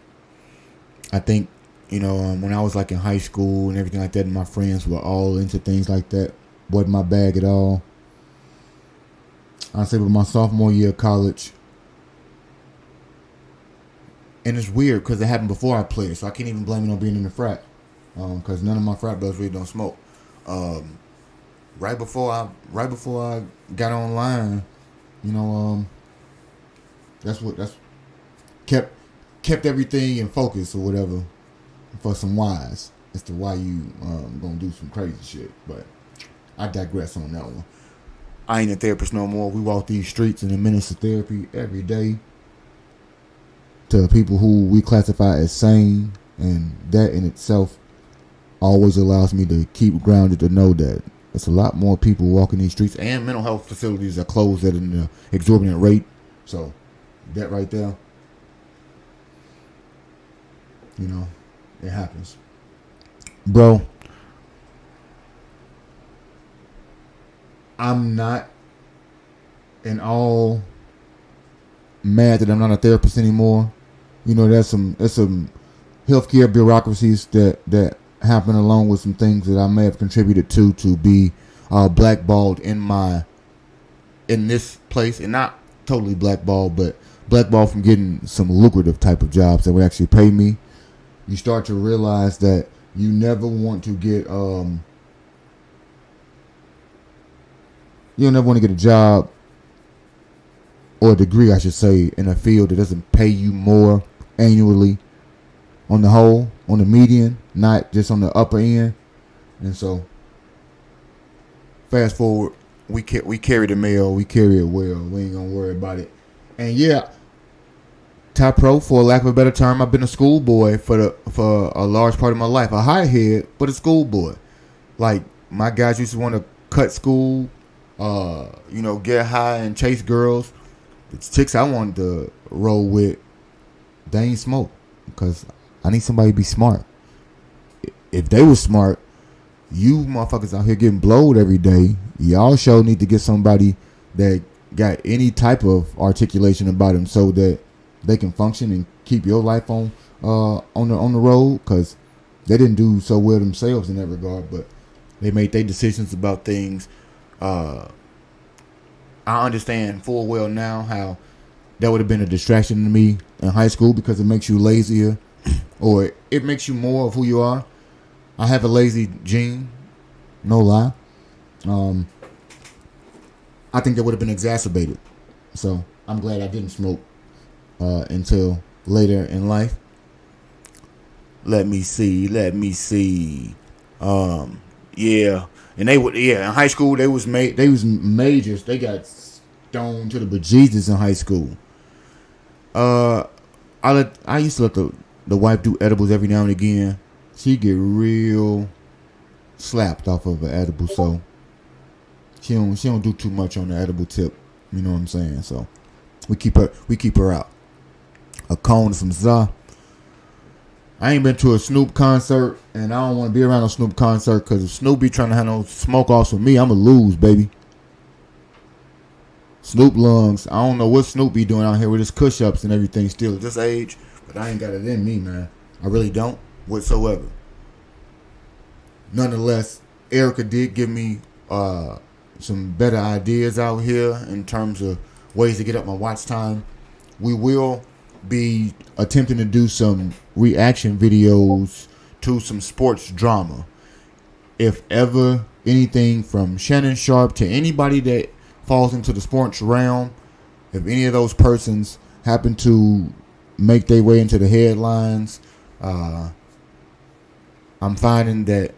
I think, when I was like in high school and everything like that, and my friends were all into things like that, wasn't my bag at all. I'd say with my sophomore year of college, and it's weird because it happened before I played, so I can't even blame it on being in the frat, because none of my frat brothers really don't smoke. Right before I got online, that's kept everything in focus or whatever for some whys as to why you gonna do some crazy shit. But I digress on that one. I ain't a therapist no more. We walk these streets and administer therapy every day to people who we classify as sane, and that in itself always allows me to keep grounded to know that it's a lot more people walking these streets, and mental health facilities are closed at an exorbitant rate. So that right there, it happens. Bro, I'm not at all mad that I'm not a therapist anymore. There's some healthcare bureaucracies that happen along with some things that I may have contributed to be blackballed in this place, and not totally blackballed, but blackballed from getting some lucrative type of jobs that would actually pay me. You start to realize that you never want to get you'll never want to get a job or a degree, I should say, in a field that doesn't pay you more annually on the whole, on the median, not just on the upper end. And so, fast forward, we carry the mail, we carry it well. We ain't gonna worry about it. And yeah, Top Pro, for lack of a better term, I've been a schoolboy for a large part of my life. A highhead, but a schoolboy. Like, my guys used to want to cut school, get high and chase girls. The chicks I wanted to roll with, they ain't smoke, because I need somebody to be smart. If they were smart, you motherfuckers out here getting blowed every day, y'all sure need to get somebody that got any type of articulation about them so that they can function and keep your life on the road, because they didn't do so well themselves in that regard, but they made their decisions about things. I understand full well now how that would have been a distraction to me in high school, because it makes you lazier, or it makes you more of who you are. I have a lazy gene, no lie. I think that would have been exacerbated. So I'm glad I didn't smoke until later in life. Let me see. Yeah. And in high school they was majors. They got stoned to the bejesus in high school. I used to let the wife do edibles every now and again. She get real slapped off of an edible, so she don't do too much on the edible tip. You know what I'm saying? So we keep her out. A cone from za. I ain't been to a Snoop concert, and I don't want to be around a Snoop concert, because if Snoop be trying to have no smoke offs with me, I'ma lose, baby. Snoop lungs. I don't know what Snoop be doing out here with his push-ups and everything still at this age, but I ain't got it in me, man. I really don't whatsoever. Nonetheless, Erica did give me some better ideas out here in terms of ways to get up my watch time. We will be attempting to do some reaction videos to some sports drama. If ever anything from Shannon Sharp to anybody that falls into the sports realm, if any of those persons happen to make their way into the headlines, I'm finding that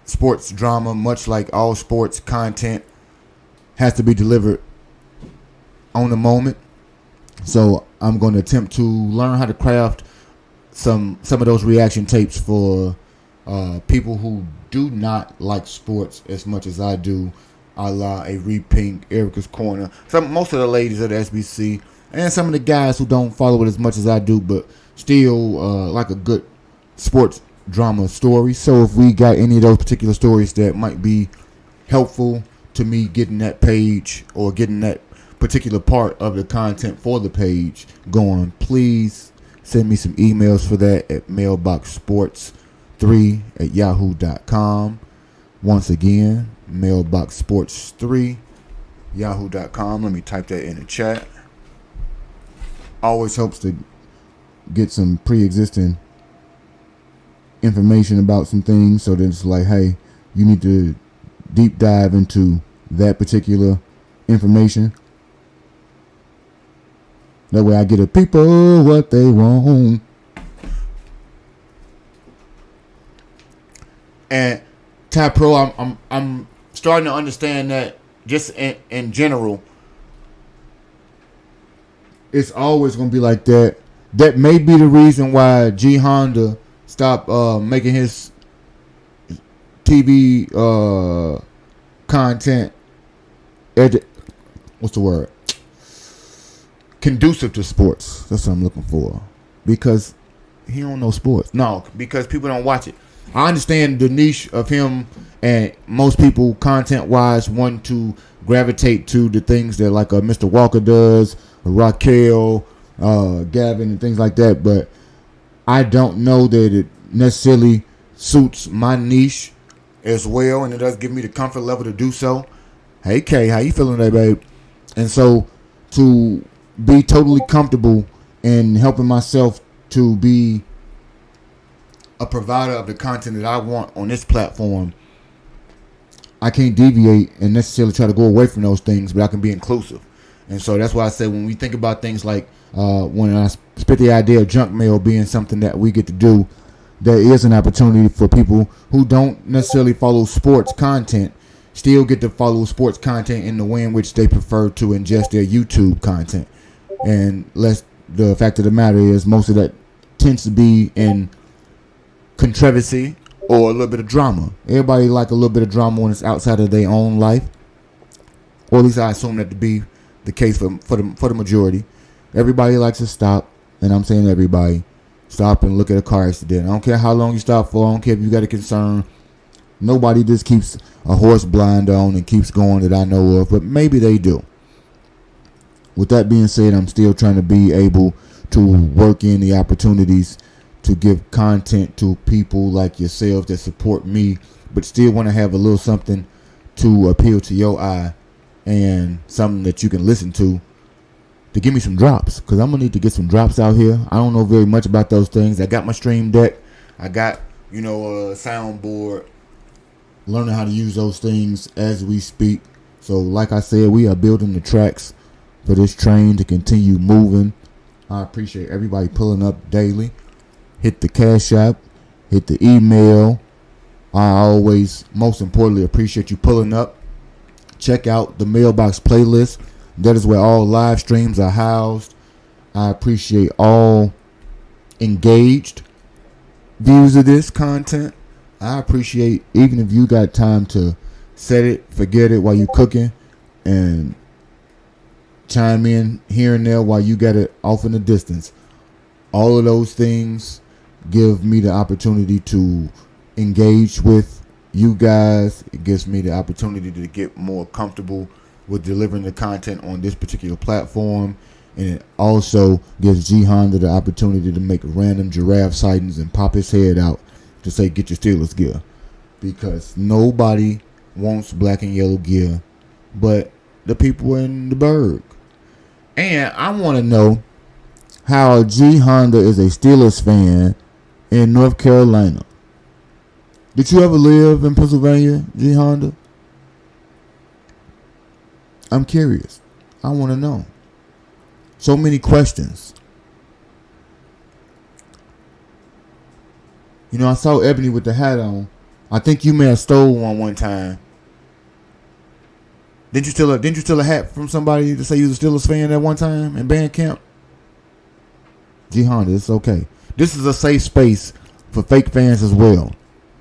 sports drama, much like all sports content, has to be delivered on the moment. So I'm going to attempt to learn how to craft some of those reaction tapes for people who do not like sports as much as I do, a la a Repink, Erica's Corner, most of the ladies at the SBC, and some of the guys who don't follow it as much as I do, but still like a good sports drama story. So if we got any of those particular stories that might be helpful to me getting that page or getting that particular part of the content for the page going, please send me some emails for that at mailboxsports3@yahoo.com. Once again, mailboxsports3@yahoo.com. Let me type that in the chat. Always helps to get some pre-existing information about some things, so that it's like, hey, you need to deep dive into that particular information. That way I get the people what they want. And Ty Pro, I'm starting to understand that just in general, it's always gonna be like that. That may be the reason why G Honda stopped making his TV content conducive to sports. That's what I'm looking for. Because he don't know sports. No, because people don't watch it. I understand the niche of him, and most people content-wise want to gravitate to the things that like Mr. Walker does, Raquel, Gavin, and things like that, but I don't know that it necessarily suits my niche as well, and it does give me the comfort level to do so. Hey Kay, how you feeling today, babe? And so to be totally comfortable in helping myself to be a provider of the content that I want on this platform, I can't deviate and necessarily try to go away from those things, but I can be inclusive. And so that's why I say when we think about things like when I spit the idea of junk mail being something that we get to do, there is an opportunity for people who don't necessarily follow sports content still get to follow sports content in the way in which they prefer to ingest their YouTube content. And the fact of the matter is, most of that tends to be in controversy or a little bit of drama. Everybody like a little bit of drama when it's outside of their own life, or at least I assume that to be the case for the majority. Everybody likes to stop, and I'm saying everybody stop and look at a car accident. I don't care how long you stop for. I don't care if you got a concern. Nobody just keeps a horse blind on and keeps going that I know of, but maybe they do. With that being said, I'm still trying to be able to work in the opportunities to give content to people like yourselves that support me, but still want to have a little something to appeal to your eye and something that you can listen to give me some drops, because I'm going to need to get some drops out here. I don't know very much about those things. I got my stream deck. I got, a soundboard. Learning how to use those things as we speak. So like I said, we are building the tracks for this train to continue moving. I appreciate everybody pulling up daily. Hit the Cash App, hit the email. I always, most importantly, appreciate you pulling up. Check out the Mailbox playlist. That is where all live streams are housed. I appreciate all engaged views of this content. I appreciate even if you got time to set it, forget it while you cooking, and chime in here and there while you got it off in the distance. All of those things give me the opportunity to engage with you guys. It gives me the opportunity to get more comfortable with delivering the content on this particular platform. And it also gives G Honda the opportunity to make random giraffe sightings and pop his head out to say, get your Steelers gear. Because nobody wants black and yellow gear but the people in the burg. And I want to know how G Honda is a Steelers fan in North Carolina. Did you ever live in Pennsylvania, G Honda? I'm curious. I want to know. So many questions. You know, I saw Ebony with the hat on. I think you may have stole one time. Didn't you steal a hat from somebody to say you was a Steelers fan at one time in band camp? G Honda, it's okay. This is a safe space for fake fans as well.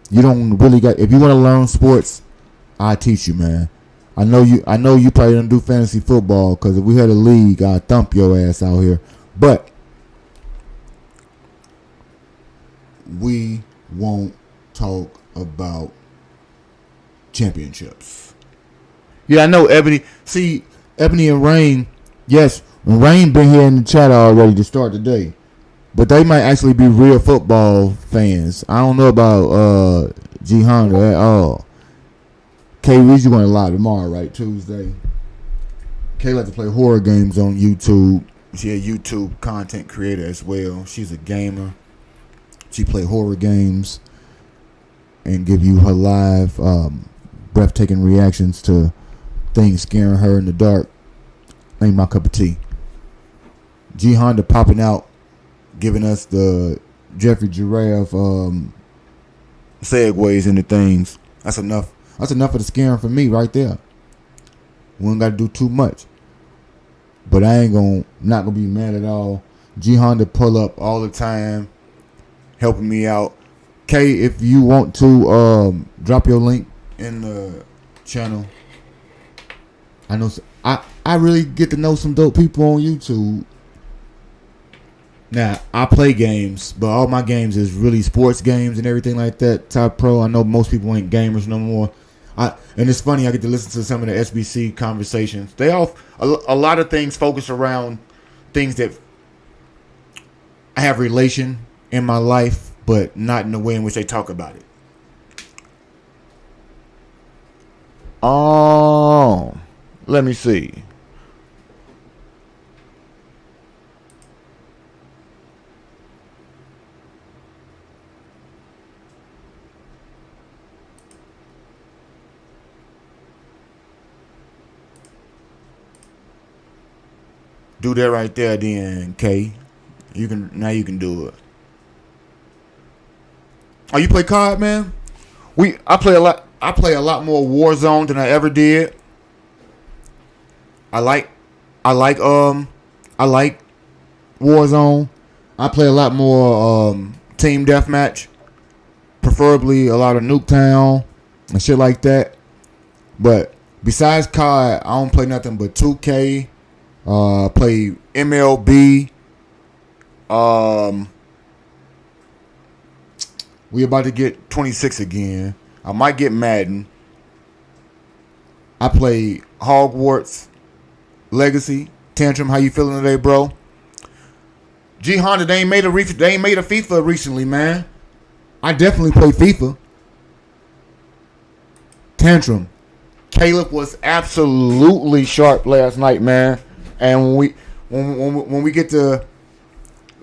You don't really got. If you want to learn sports, I teach you, man. I know you probably don't do fantasy football, because if we had a league, I'd thump your ass out here. But we won't talk about championships. Yeah, I know Ebony. See, Ebony and Rain. Yes, Rain been here in the chat already to start the day. But they might actually be real football fans. I don't know about G Honda at all. Kay Reese, you going to live tomorrow, right? Tuesday. Kay like to play horror games on YouTube. She a YouTube content creator as well. She's a gamer. She play horror games and give you her live, breathtaking reactions to things scaring her in the dark. Ain't my cup of tea. G Honda popping out, giving us the Jeffrey Giraffe segues into things. That's enough. That's enough of the scaring for me right there. We ain't got to do too much. But I not gonna be mad at all. G Honda pull up all the time, helping me out. Kay, if you want to drop your link in the channel. I know I really get to know some dope people on YouTube. Now, I play games, but all my games is really sports games and everything like that. Top Pro, I know most people ain't gamers no more. And it's funny, I get to listen to some of the SBC conversations. They all, a lot of things focus around things that I have relation in my life, but not in the way in which they talk about it. Oh, let me see. Do that right there, then, Kay. You can do it. Oh, you play COD, man? I play a lot. I play a lot more Warzone than I ever did. I like Warzone. I play a lot more team deathmatch, preferably a lot of Nuketown and shit like that. But besides COD, I don't play nothing but 2K. Play MLB. We about to get 26 again. I might get Madden. I play Hogwarts Legacy. Tantrum, how you feeling today, bro? G Honda, they ain't made a FIFA recently, man. I definitely play FIFA. Tantrum, Caleb was absolutely sharp last night, man. And when we get to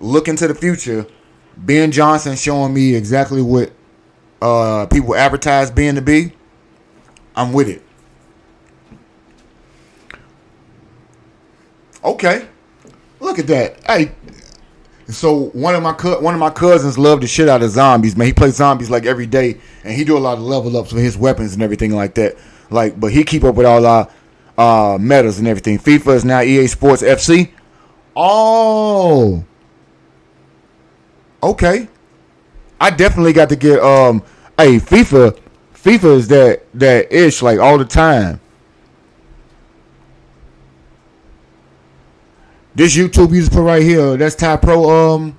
look into the future, Ben Johnson showing me exactly what people advertise Ben to be, I'm with it. Okay, look at that. Hey, so one of my cousins loved the shit out of zombies, man. He plays zombies like every day, and he do a lot of level ups with his weapons and everything like that. But he keep up with all our metas and everything. FIFA is now EA Sports FC. Oh, okay. I definitely got to get FIFA is that ish like all the time. This YouTube you just put right here, that's Ty Pro,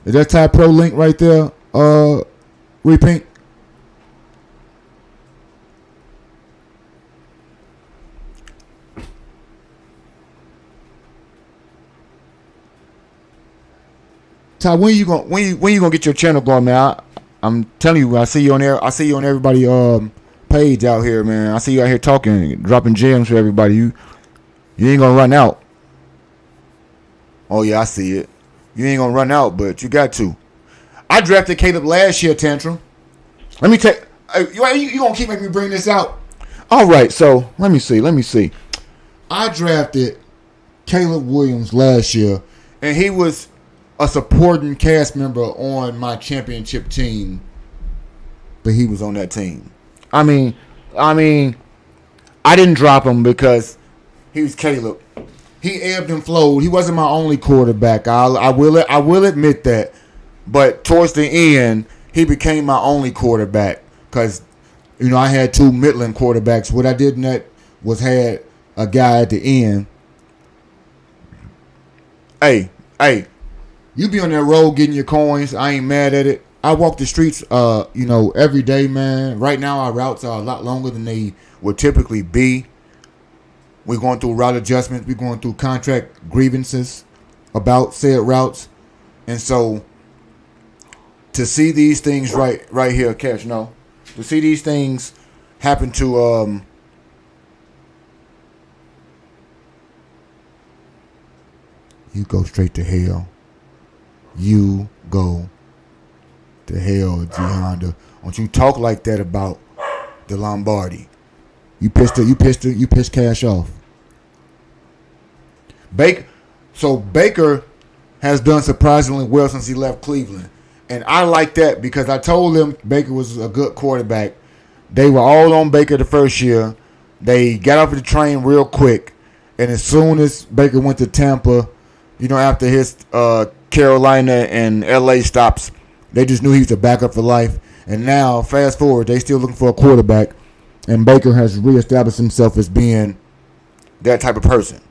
is that Ty Pro link right there, Repink? Ty, when you gonna get your channel going, man? I'm telling you, I see you on there. I see you on everybody page out here, man. I see you out here talking, dropping gems for everybody. You ain't gonna run out. Oh yeah, I see it. You ain't gonna run out, but you got to. I drafted Caleb last year, Tantrum. Let me take. You gonna keep making me bring this out? All right, so let me see. I drafted Caleb Williams last year, and he was a supporting cast member on my championship team. But he was on that team. I mean, I didn't drop him because he was Caleb. He ebbed and flowed. He wasn't my only quarterback. I will admit that. But towards the end, he became my only quarterback because, I had two Midland quarterbacks. What I did in that was had a guy at the end. Hey, you be on that road getting your coins. I ain't mad at it. I walk the streets, every day, man. Right now, our routes are a lot longer than they would typically be. We're going through route adjustments. We're going through contract grievances about said routes. And so, to see these things right here, Cash, no. To see these things happen to, you go straight to hell. You go to hell, G Honda. Don't you talk like that about the Lombardi. You pissed Cash off. Baker has done surprisingly well since he left Cleveland. And I like that because I told them Baker was a good quarterback. They were all on Baker the first year. They got off the train real quick. And as soon as Baker went to Tampa, after his Carolina and LA stops, they just knew he was a backup for life. And now, fast forward, they still looking for a quarterback. And Baker has reestablished himself as being that type of person.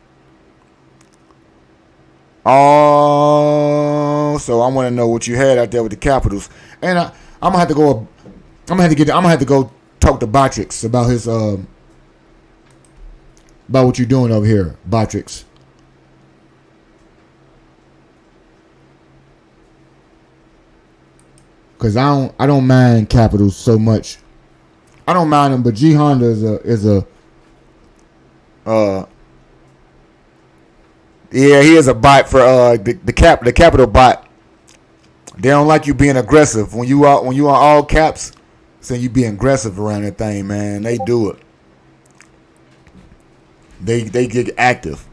Oh, so I want to know what you had out there with the Capitals. And I'm gonna have to go. I'm gonna have to go talk to Botrix about his about what you're doing over here, Botrix. Cause I don't mind Capitals so much. I don't mind them, but G Honda is a he is a bot for the Capital bot. They don't like you being aggressive when you are all caps. Saying you being aggressive around that thing, man. They do it. They get active,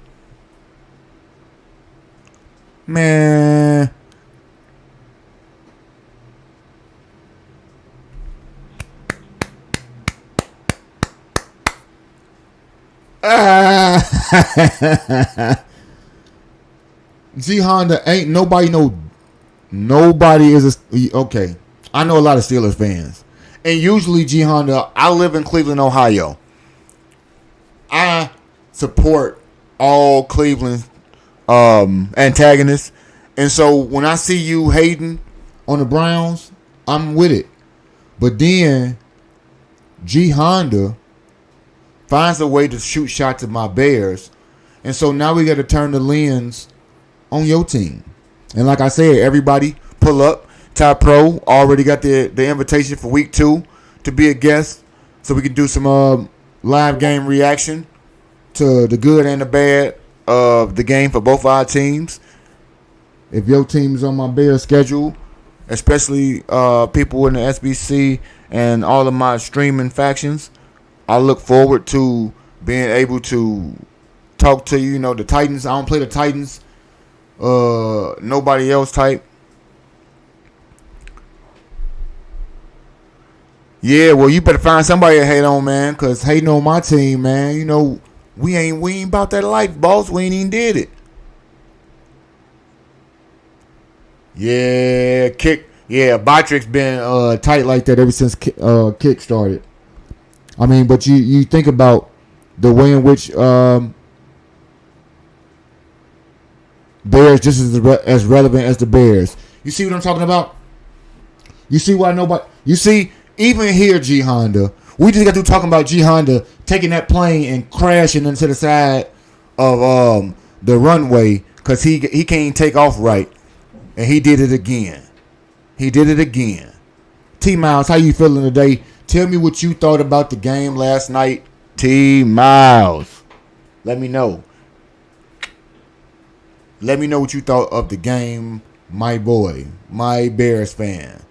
man. G Honda ain't nobody is okay. I know a lot of Steelers fans, and usually G Honda. I live in Cleveland, Ohio. I support all Cleveland antagonists, and so when I see you hating on the Browns, I'm with it. But then G Honda finds a way to shoot shots at my Bears. And so now we got to turn the lens on your team. And like I said, everybody pull up. Ty Pro already got the invitation for week 2 to be a guest. So we can do some live game reaction to the good and the bad of the game for both our teams. If your team's on my Bears schedule, especially people in the SBC and all of my streaming factions, I look forward to being able to talk to you. The Titans. I don't play the Titans. Nobody else type. Yeah, well, you better find somebody to hate on, man. Cause hating on my team, man. We ain't about that life, boss. We ain't even did it. Yeah, Botrix been tight like that ever since Kick started. I mean, but you think about the way in which Bears just as relevant as the Bears. You see what I'm talking about? You see why nobody... You see, even here, G Honda, we just got through talking about G Honda taking that plane and crashing into the side of the runway because he can't take off right. And he did it again. T-Miles, how you feeling today? Tell me what you thought about the game last night. T-Miles, let me know. Let me know what you thought of the game, my boy, my Bears fan.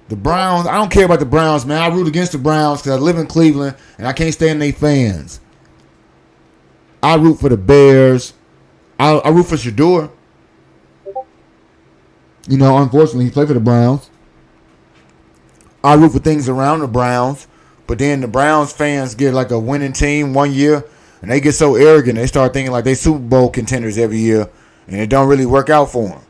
The Browns, I don't care about the Browns, man. I root against the Browns because I live in Cleveland and I can't stand their fans. I root for the Bears. I root for Shador. You know, unfortunately, he played for the Browns. I root for things around the Browns. But then the Browns fans get like a winning team one year, and they get so arrogant, they start thinking like they Super Bowl contenders every year, and it don't really work out for them.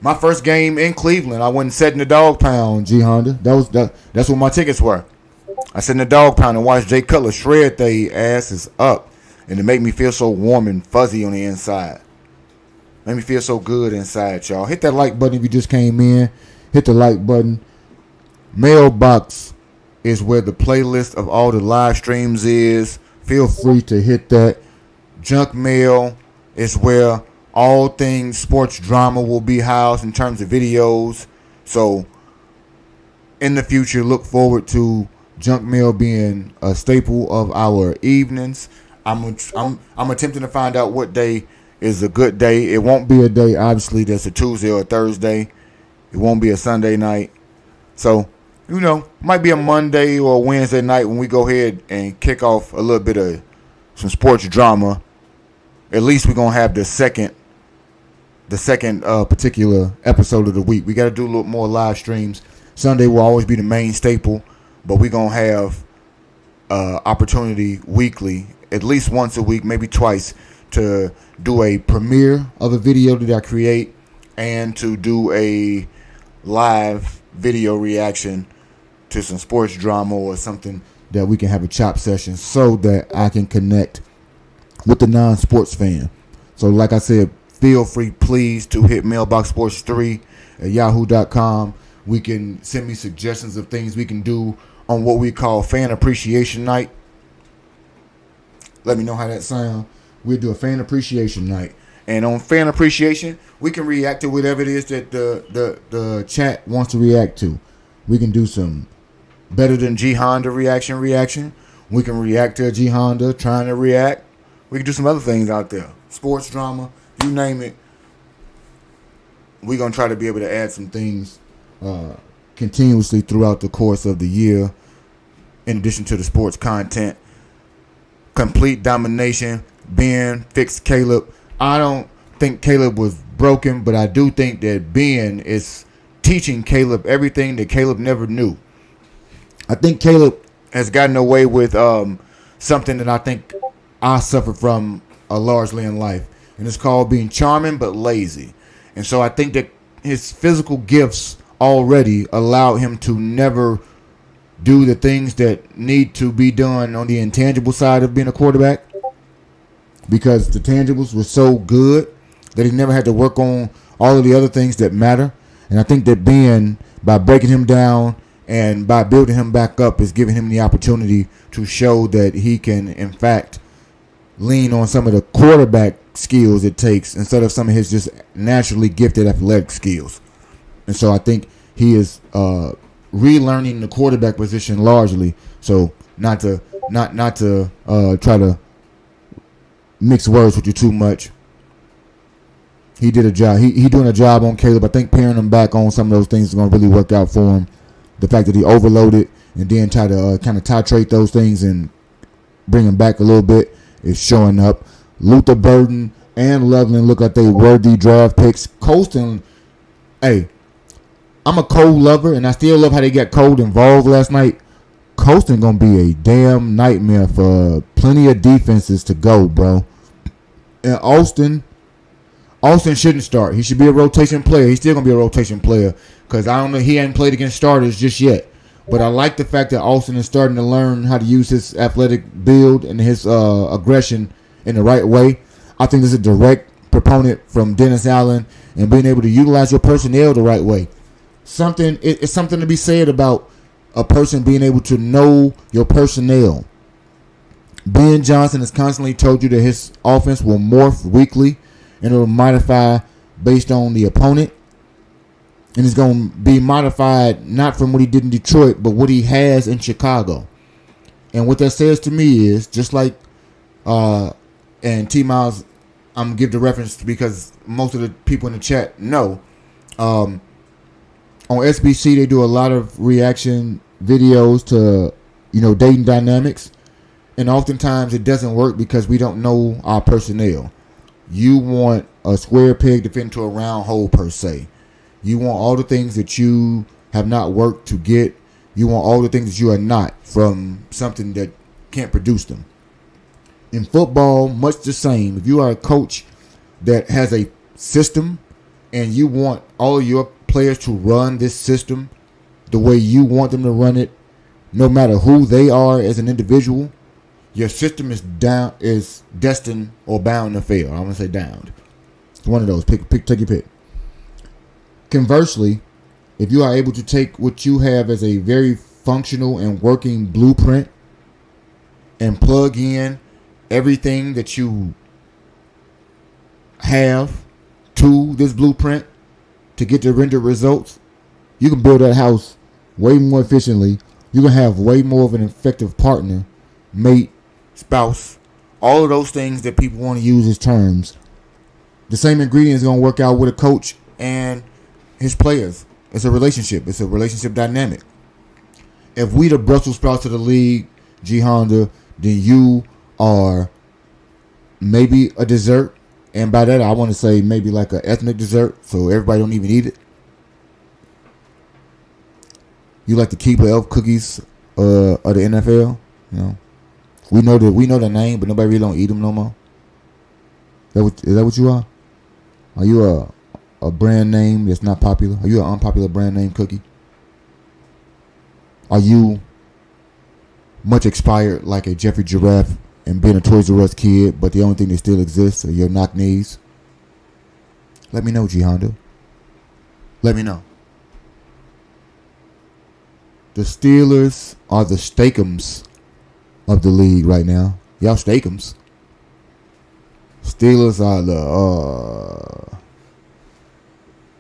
My first game in Cleveland, I went and sat in the dog pound, G Honda. That's what my tickets were. I sat in the dog pound and watched Jay Cutler shred their asses up. And it made me feel so warm and fuzzy on the inside. Made me feel so good inside, y'all. Hit that like button if you just came in. Hit the like button. Mailbox is where the playlist of all the live streams is. Feel free to hit that. Junk mail is where all things sports drama will be housed in terms of videos. So, in the future, look forward to junk mail being a staple of our evenings. I'm attempting to find out what day is a good day. It won't be a day, obviously, that's a Tuesday or a Thursday. It won't be a Sunday night. So, you know, might be a Monday or a Wednesday night when we go ahead and kick off a little bit of some sports drama. At least we're going to have the second particular episode of the week. We got to do a little more live streams. Sunday will always be the main staple, but we're going to have opportunity weekly, at least once a week, maybe twice, to do a premiere of a video that I create and to do a live video reaction to some sports drama or something that we can have a chop session so that I can connect with the non-sports fan. So like I said, feel free, please, to hit mailboxsports3 at yahoo.com. We can send me suggestions of things we can do on what we call Fan Appreciation Night. Let me know how that sounds. We'll do a Fan Appreciation Night. And on Fan Appreciation, we can react to whatever it is that the chat wants to react to. We can do some Better Than G Honda reaction. We can react to a G Honda trying to react. We can do some other things out there. Sports drama, you name it. We're going to try to be able to add some things continuously throughout the course of the year, in addition to the sports content. Complete domination. Ben fixed Caleb. I don't think Caleb was broken, but I do think that Ben is teaching Caleb everything that Caleb never knew. I think Caleb has gotten away with something that I think I suffered from largely in life, and it's called being charming but lazy. And so I think that his physical gifts already allowed him to never do the things that need to be done on the intangible side of being a quarterback, because the tangibles were so good that he never had to work on all of the other things that matter. And I think that Ben, by breaking him down and by building him back up, is giving him the opportunity to show that he can, in fact, lean on some of the quarterback skills it takes instead of some of his just naturally gifted athletic skills. And so I think he is relearning the quarterback position largely. So not to try to mix words with you too much. He did a job. He doing a job on Caleb. I think pairing him back on some of those things is going to really work out for him. The fact that he overloaded and then try to kind of titrate those things and bring him back a little bit is showing up. Luther Burden and Loveland look like they worthy draft picks. Colston, hey, I'm a Cole lover, and I still love how they got Cole involved last night. Colston going to be a damn nightmare for plenty of defenses to go, bro. And Austin shouldn't start. He should be a rotation player. He's still going to be a rotation player because I don't know. He hadn't played against starters just yet. But I like the fact that Austin is starting to learn how to use his athletic build and his aggression in the right way. I think this is a direct proponent from Dennis Allen and being able to utilize your personnel the right way. It's something to be said about a person being able to know your personnel. Ben Johnson has constantly told you that his offense will morph weekly and it will modify based on the opponent. And it's going to be modified not from what he did in Detroit, but what he has in Chicago. And what that says to me is, just like, and T Miles, I'm going to give the reference because most of the people in the chat know. On SBC, they do a lot of reaction videos to, dating dynamics. And oftentimes it doesn't work because we don't know our personnel. You want a square peg to fit into a round hole, per se. You want all the things that you have not worked to get. You want all the things that you are not from something that can't produce them. In football, much the same. If you are a coach that has a system and you want all of your players to run this system the way you want them to run it, no matter who they are as an individual, your system is destined or bound to fail. I'm gonna say downed. It's one of those. Take your pick. Conversely, if you are able to take what you have as a very functional and working blueprint and plug in everything that you have to this blueprint to get the rendered results, you can build that house way more efficiently. You can have way more of an effective partner, mate, spouse, all of those things that people want to use as terms. The same ingredients are going to work out with a coach and his players. It's a relationship. It's a relationship dynamic. If we the Brussels sprouts of the league, G Honda, then you are maybe a dessert. And by that, I want to say maybe like an ethnic dessert, so everybody don't even eat it. You like the keeper elf cookies of the NFL, We know the name, but nobody really don't eat them no more. Is that what you are? Are you a brand name that's not popular? Are you an unpopular brand name cookie? Are you much expired like a Jeffrey Giraffe and being a Toys R Us kid, but the only thing that still exists are your knock knees? Let me know, G Honda. Let me know. The Steelers are the Steakums of the league right now. Y'all Steakums. Steelers are the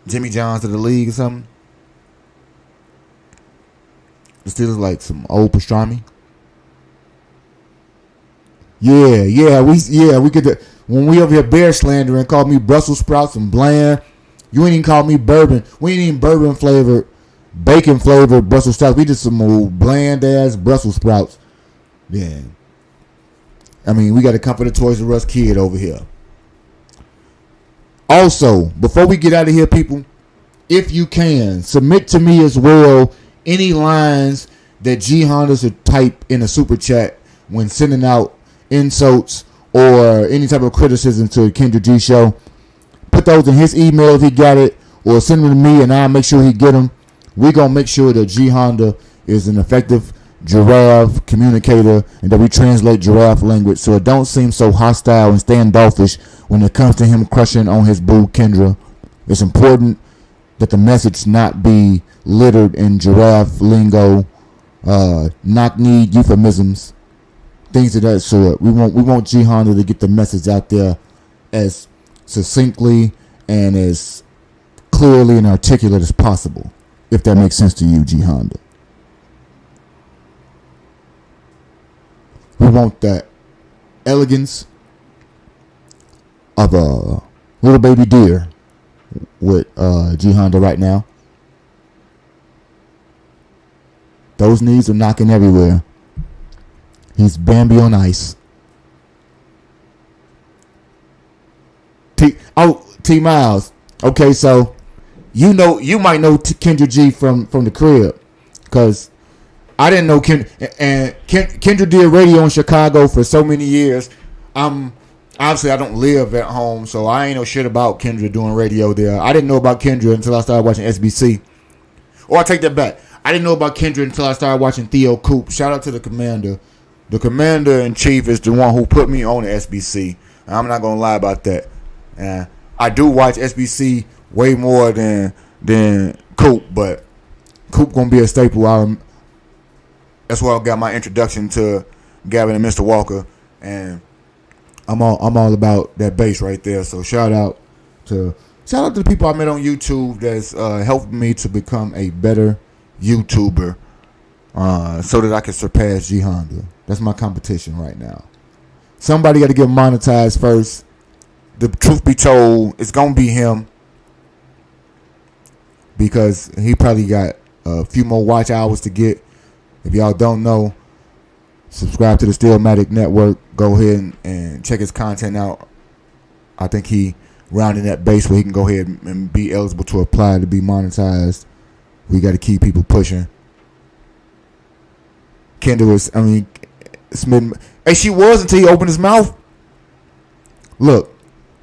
Jimmy Johns of the league or something. The Steelers like some old pastrami. Yeah, we get the when we over here bear slandering, call me Brussels sprouts and bland. You ain't even call me bourbon. We ain't even bourbon flavored, bacon flavored Brussels sprouts. We just some old bland ass Brussels sprouts. Yeah. I mean, we got to come for the Toys R Us kid over here. Also, before we get out of here, people, if you can, submit to me as well any lines that G Honda should type in a super chat when sending out insults or any type of criticism to the Kendra G Show. Put those in his email if he got it, or send them to me and I'll make sure he get them. We're going to make sure that G Honda is an effective giraffe communicator and that we translate giraffe language so it don't seem so hostile and standoffish when it comes to him crushing on his boo Kendra. It's important that the message not be littered in giraffe lingo, knock-knee euphemisms, things of that sort. We want G Honda to get the message out there as succinctly and as clearly and articulate as possible, if that makes sense to you, G Honda. We want that elegance of a little baby deer with G Honda right now. Those knees are knocking everywhere. He's Bambi on ice. T Miles. Okay, so you might know Kendra G from the crib, because I didn't know Kendra did radio in Chicago for so many years. Obviously I don't live at home, so I ain't know shit about Kendra doing radio there. I didn't know about Kendra until I started watching SBC. Or I take that back. I didn't know about Kendra until I started watching Theo Coop. Shout out to the commander. The commander in chief is the one who put me on the SBC. I'm not gonna lie about that. I do watch SBC way more than Coop, but Coop gonna be a staple. That's where I got my introduction to Gavin and Mr. Walker. And I'm all about that bass right there. So shout out to the people I met on YouTube that's helped me to become a better YouTuber, so that I can surpass G Honda. That's my competition right now. Somebody got to get monetized first. The truth be told, it's gonna be him, because he probably got a few more watch hours to get. If y'all don't know, subscribe to the Stillmatic Network. Go ahead and check his content out. I think he rounding that base where he can go ahead and be eligible to apply to be monetized. We got to keep people pushing. Kendall was, smitten. Hey, she was until he opened his mouth. Look,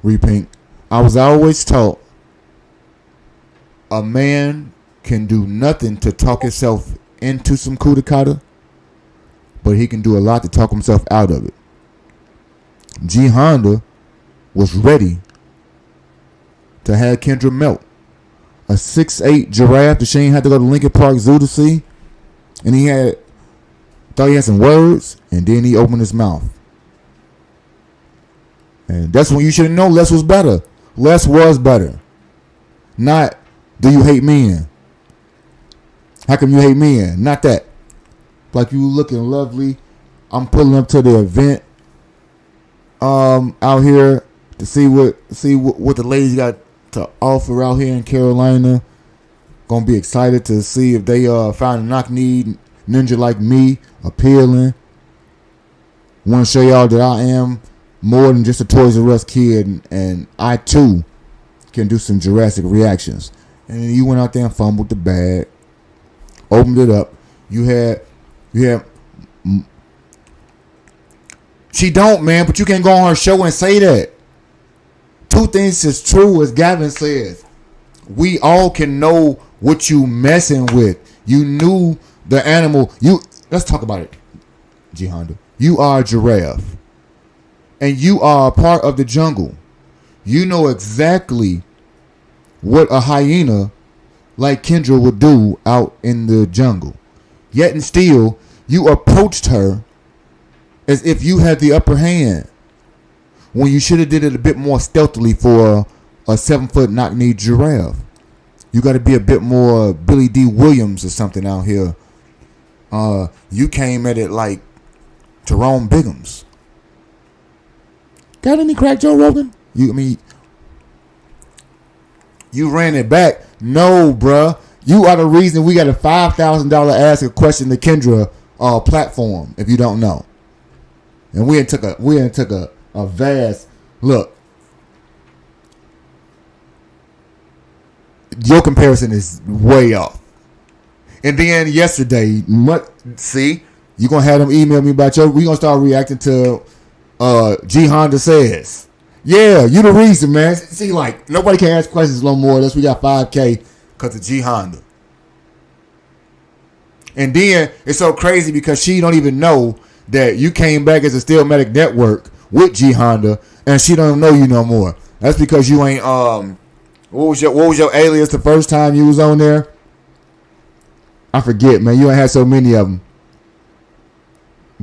Repink, I was always taught a man can do nothing to talk himself into some coup de cotta, but he can do a lot to talk himself out of it. G Honda was ready to have Kendra melt. A 6'8" giraffe that she ain't had to go to Lincoln Park Zoo to see. And he thought he had some words, and then he opened his mouth. And that's when you should have known less was better. Less was better. Not, do you hate men? How come you hate men? Not that. Like, you looking lovely. I'm pulling up to the event out here to see what the ladies got to offer out here in Carolina. Gonna be excited to see if they find a knock-kneed ninja like me appealing. Want to show y'all that I am more than just a Toys R Us kid, and I too can do some Jurassic reactions. And you went out there and fumbled the bag, opened it up. You had. She don't, man, but you can't go on her show and say that. Two things is true, as Gavin says. We all can know what you messing with. You knew the animal. Let's talk about it, G Honda. You are a giraffe, and you are a part of the jungle. You know exactly what a hyena like Kendra would do out in the jungle. Yet and still, you approached her as if you had the upper hand, when you should have did it a bit more stealthily for a 7-foot knock-kneed giraffe. You got to be a bit more Billy D. Williams or something out here. You came at it like Jerome Biggums. Got any crack, Joe Rogan? You ran it back. No, bruh. You are the reason we got a $5,000 ask a question to Kendra platform, if you don't know. And we took a vast look. Your comparison is way off. And then yesterday, see, you gonna have them email me about we gonna start reacting to G Honda says. Yeah, you the reason, man. See, like, nobody can ask questions no more unless we got 5K because of G Honda. And then it's so crazy because she don't even know that you came back as a Stillmatic Network with G Honda, and she don't know you no more. That's because you ain't what was your alias the first time you was on there? I forget, man. You ain't had so many of them.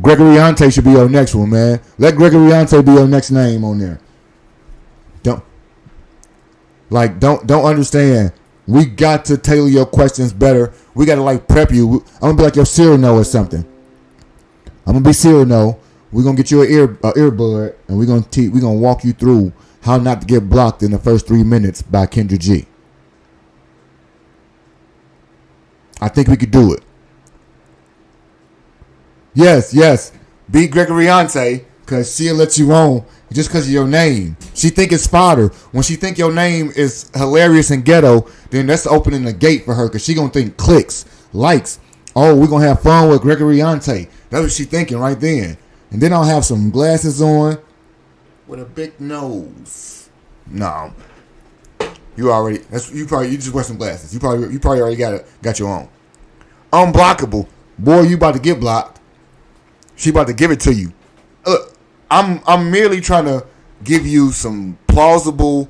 Gregory Ante should be your next one, man. Let Gregory Ante be your next name on there. Don't understand. We got to tailor your questions better. We got to like prep you. I'm gonna be like your Cyrano or something. I'm gonna be Cyrano. We're gonna get you an earbud, and we're gonna walk you through how not to get blocked in the first 3 minutes by Kendra G. I think we could do it. Yes. Be Gregory Ante, because she'll let you on just because of your name. She think it's fodder. When she think your name is hilarious and ghetto, then that's opening the gate for her, because she going to think clicks, likes. Oh, we're going to have fun with Gregory Ante. That's what she thinking right then. And then I'll have some glasses on with a big nose. No. You just wear some glasses. You probably already got your own. Unblockable. Boy, you about to get blocked. She about to give it to you. I'm merely trying to give you some plausible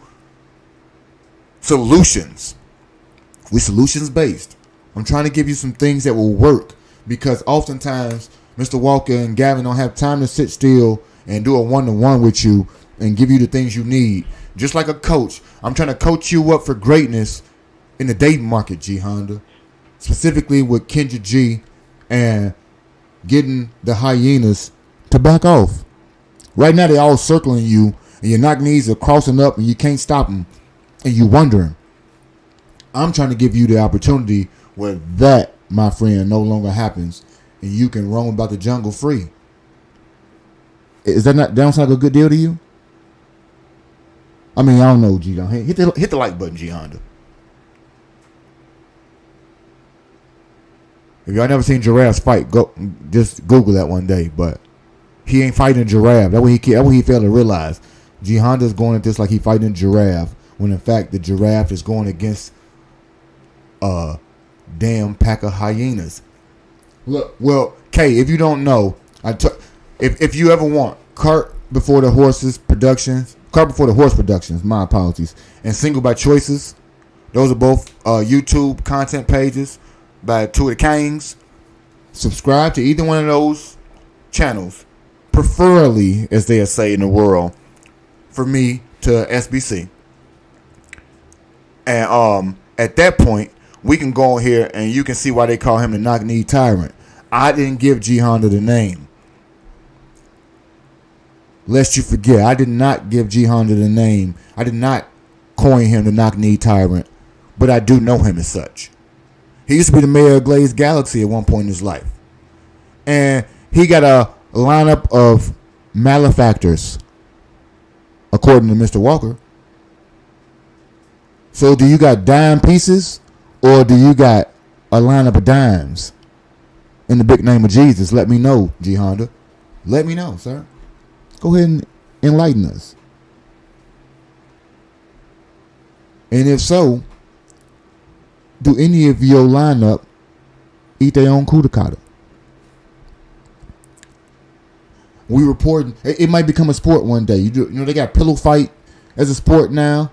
solutions. We solutions based. I'm trying to give you some things that will work, because oftentimes Mr. Walker and Gavin don't have time to sit still and do a one-to-one with you and give you the things you need. Just like a coach, I'm trying to coach you up for greatness in the dating market, G Honda. Specifically with Kendra G and getting the hyenas to back off. Right now, they're all circling you, and your knock knees are crossing up, and you can't stop them, and you're wondering. I'm trying to give you the opportunity where that, my friend, no longer happens, and you can roam about the jungle free. Is that not sound like a good deal to you? I mean, I don't know, G. Hit the like button, G Honda. If y'all never seen giraffes fight, go just Google that one day. But he ain't fighting a giraffe. That's what he failed to realize. G Honda's going at this like he fighting a giraffe, when in fact the giraffe is going against a damn pack of hyenas. Look, well, Kay, if you don't know, if you ever want Cart Before the Horse Productions, my apologies, and Single by Choices, those are both YouTube content pages by two of the Kings. Subscribe to either one of those channels, preferably, as they say in the world, for me to SBC. And at that point, we can go on here and you can see why they call him the knock-knee tyrant. I didn't give G Honda the name. Lest you forget, I did not give G Honda the name. I did not coin him the knock-knee tyrant, but I do know him as such. He used to be the mayor of Glaze Galaxy at one point in his life. And he got a lineup of malefactors, according to Mr. Walker. So do you got dime pieces, or do you got a lineup of dimes? In the big name of Jesus, let me know, G Honda. Let me know, sir. Go ahead and enlighten us. And if so, do any of your lineup eat their own kudakata? We reporting it might become a sport one day. You know they got pillow fight as a sport now.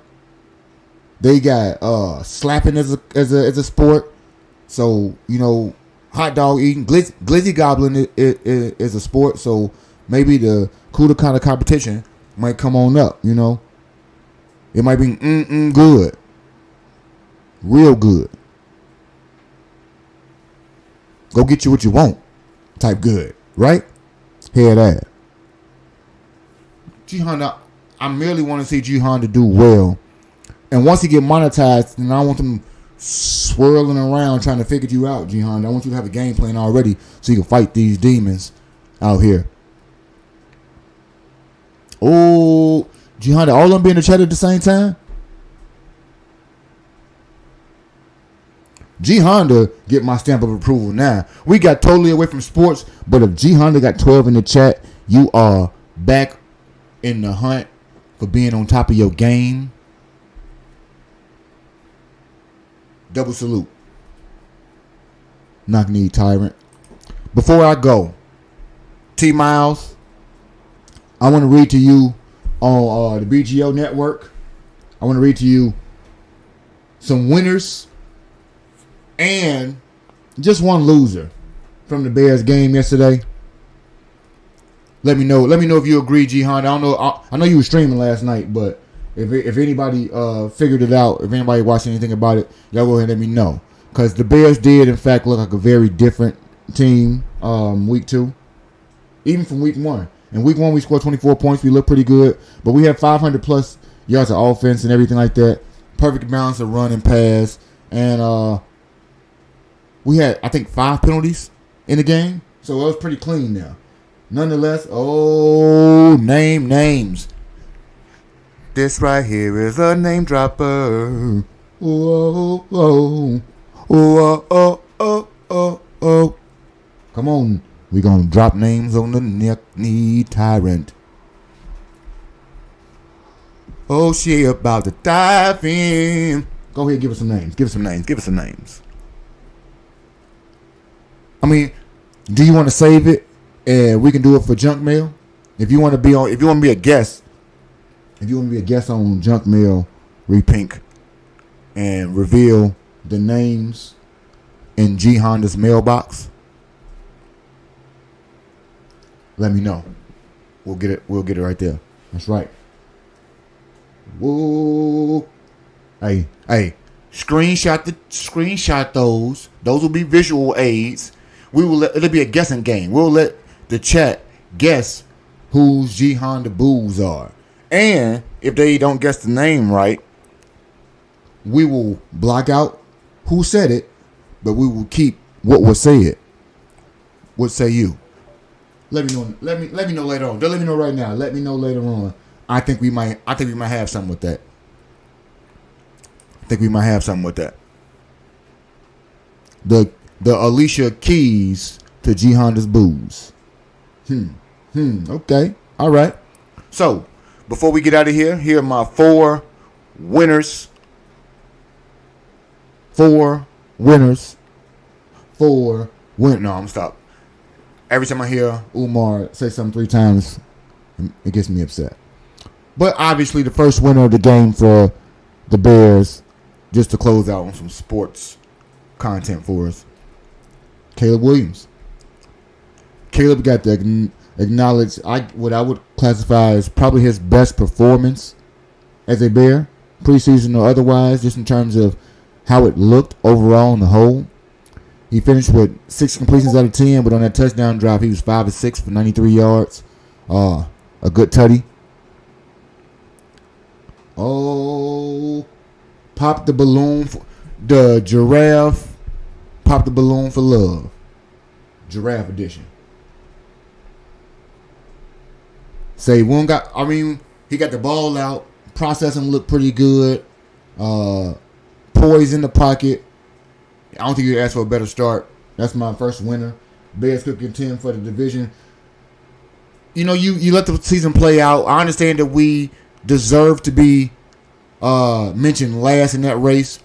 They got slapping as a sport. So hot dog eating, glizzy gobbling is a sport. So maybe the kudakata competition might come on up. It might be good, real good. Go get you what you want, type good, right? Hear that. G Honda, I merely want to see G Honda do well. And once he get monetized, then I want them swirling around trying to figure you out, G Honda. I want you to have a game plan already so you can fight these demons out here. Oh, G Honda, all of them be in the chat at the same time? G Honda get my stamp of approval now. We got totally away from sports, but if G Honda got 12 in the chat, you are back in the hunt for being on top of your game. Double salute. Knock-knee tyrant. Before I go, T Miles, I want to read to you on the BGO network. I want to read to you some winners and just one loser from the Bears game yesterday. Let me know if you agree, G Honda. I know you were streaming last night, but if anybody figured it out, if anybody watched anything about it, y'all go ahead and let me know. Because the Bears did, in fact, look like a very different team week 2, even from week 1. In week 1, we scored 24 points. We looked pretty good, but we had 500 plus yards of offense and everything like that. Perfect balance of run and pass, and we had, I think, 5 penalties in the game, so it was pretty clean now. Nonetheless, names. This right here is a name dropper. Whoa, whoa, whoa, oh, oh, oh, oh. Come on, we gonna drop names on the knock-knee tyrant. Oh, she about to dive in. Go ahead, give us some names. I mean, do you want to save it and we can do it for junk mail? If you want to be a guest on junk mail, repink and reveal the names in G Honda's mailbox, let me know. We'll get it. We'll get it right there. That's right. Whoa. Hey. Screenshot those. Those will be visual aids. It'll be a guessing game. We'll let the chat guess whose G Honda Bulls are. And if they don't guess the name right, we will block out who said it, but we will keep what was said. What say you? Let me know. Let me know later on. Don't let me know right now. Let me know later on. I think we might have something with that. The Alicia Keys to G Honda's Bulls. Okay. All right. So before we get out of here are my 4 winners. 4 winners. No, I'm stop. Every time I hear Umar say something 3 times, it gets me upset. But obviously, the first winner of the game for the Bears, just to close out on some sports content for us, Caleb Williams. Caleb got to acknowledge what I would classify as probably his best performance as a Bear, preseason or otherwise, just in terms of how it looked overall on the whole. He finished with 6 completions out of 10, but on that touchdown drive, he was 5 of 6 for 93 yards. A good tutty. Oh, pop the balloon. The giraffe popped the balloon for love. Giraffe edition. He got the ball out. Processing looked pretty good. Poise in the pocket. I don't think you asked for a better start. That's my first winner. Bears could contend for the division. You let the season play out. I understand that we deserve to be mentioned last in that race,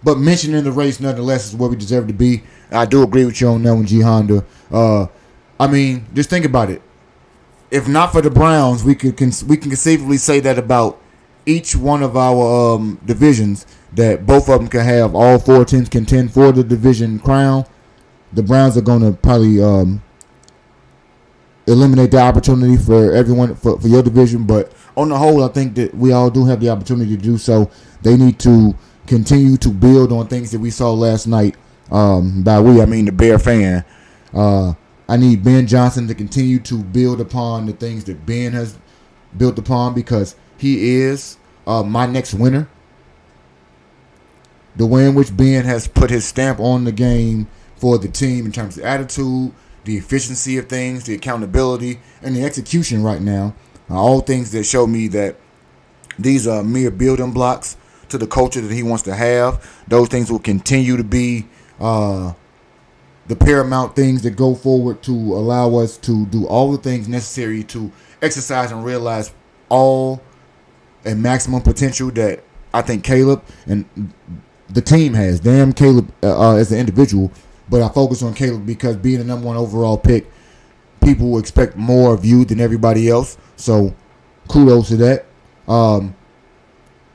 but mentioned in the race nonetheless is where we deserve to be. I do agree with you on that one, G Honda. Just think about it. If not for the Browns, we can conceivably say that about each one of our divisions, that both of them can have all 4 teams contend for the division crown. The Browns are going to probably eliminate the opportunity for everyone for your division, but on the whole, I think that we all do have the opportunity to do so. They need to continue to build on things that we saw last night. By we, I mean the Bear fan. I need Ben Johnson to continue to build upon the things that Ben has built upon, because he is my next winner. The way in which Ben has put his stamp on the game for the team in terms of attitude, the efficiency of things, the accountability, and the execution right now are all things that show me that these are mere building blocks to the culture that he wants to have. Those things will continue to be the paramount things that go forward to allow us to do all the things necessary to exercise and realize all and maximum potential that I think Caleb and the team has. Damn Caleb as an individual, but I focus on Caleb because being the number 1 overall pick, people expect more of you than everybody else. So kudos to that.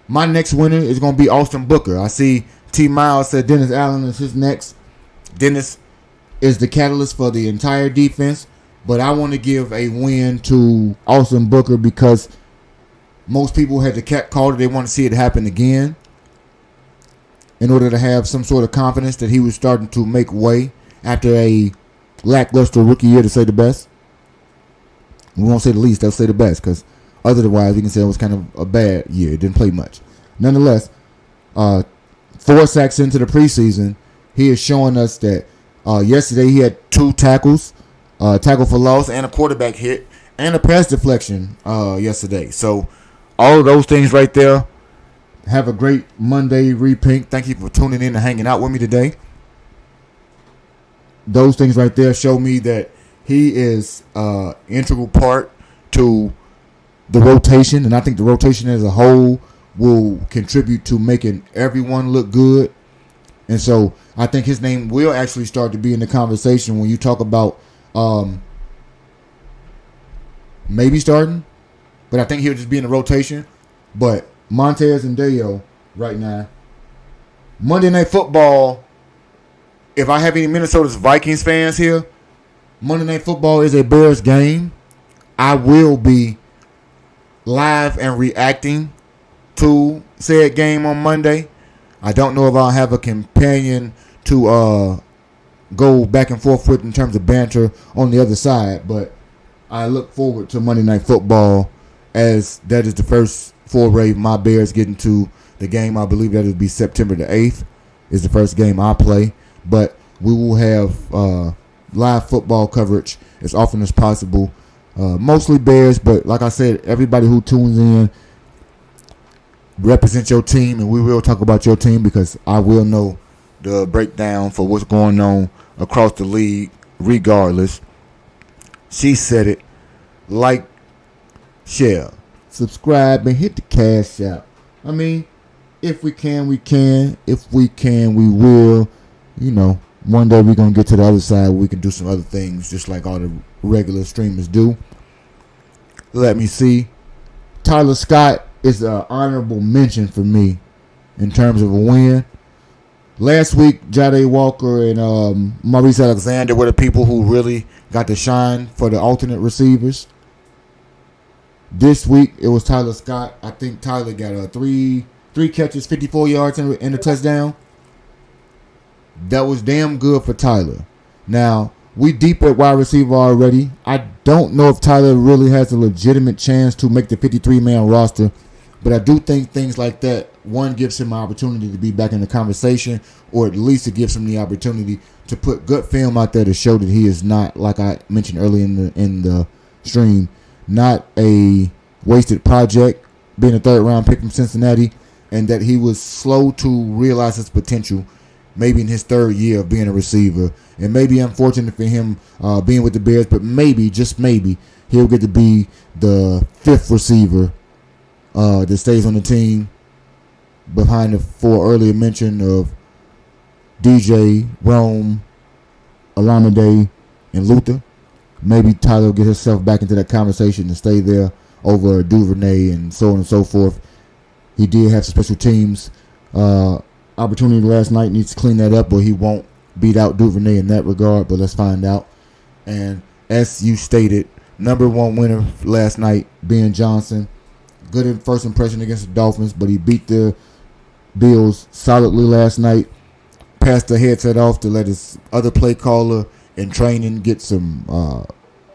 My next winner is going to be Austin Booker. I see T. Miles said Dennis Allen is his next. Dennis is the catalyst for the entire defense, but I want to give a win to Austin Booker because most people had the call that they want to see it happen again in order to have some sort of confidence that he was starting to make way after a lackluster rookie year, to say the best. We won't say the least, they'll say the best, because otherwise we can say it was kind of a bad year. It didn't play much. Nonetheless, 4 sacks into the preseason, he is showing us that yesterday he had 2 tackles, tackle for loss, and a quarterback hit, and a pass deflection yesterday. So all of those things right there. Have a great Monday, Repink. Thank you for tuning in and hanging out with me today. Those things right there show me that he is an integral part to the rotation, and I think the rotation as a whole will contribute to making everyone look good. And so I think his name will actually start to be in the conversation when you talk about maybe starting, but I think he'll just be in the rotation. But Montez and Deo right now. Monday Night Football, if I have any Minnesota's Vikings fans here, Monday Night Football is a Bears game. I will be live and reacting to said game on Monday. I don't know if I'll have a companion to go back and forth with in terms of banter on the other side, but I look forward to Monday Night Football, as that is the first foray my Bears get into the game. I believe that will be September the 8th is the first game I play, but we will have live football coverage as often as possible. Mostly Bears, but like I said, everybody who tunes in represent your team, and we will talk about your team because I will know the breakdown for what's going on across the league regardless. She said it. Like, share, subscribe, and hit the cash out. I mean, if we can, we can. If we can, we will. You know, one day we're going to get to the other side where we can do some other things just like all the regular streamers do. Let me see. Tyler Scott is an honorable mention for me in terms of a win. Last week, Jade Walker and Maurice Alexander were the people who really got to shine for the alternate receivers. This week, it was Tyler Scott. I think Tyler got three catches, 54 yards, and a touchdown. That was damn good for Tyler. Now, we deep at wide receiver already. I don't know if Tyler really has a legitimate chance to make the 53-man roster, but I do think things like that, one, gives him an opportunity to be back in the conversation, or at least it gives him the opportunity to put good film out there to show that he is not, like I mentioned earlier in the stream, not a wasted project, being a third-round pick from Cincinnati, and that he was slow to realize his potential maybe in his third year of being a receiver. It may be unfortunate for him being with the Bears, but maybe, just maybe, he'll get to be the fifth receiver that stays on the team behind the four earlier mentioned of DJ, Rome, Alameda, and Luther. Maybe Tyler will get himself back into that conversation and stay there over Duvernay and so on and so forth. He did have some special teams opportunity last night. Needs to clean that up, but he won't beat out Duvernay in that regard, but let's find out. And as you stated, number one winner last night, Ben Johnson. Good first impression against the Dolphins, but he beat the Bills solidly last night. Passed the headset off to let his other play caller in training get some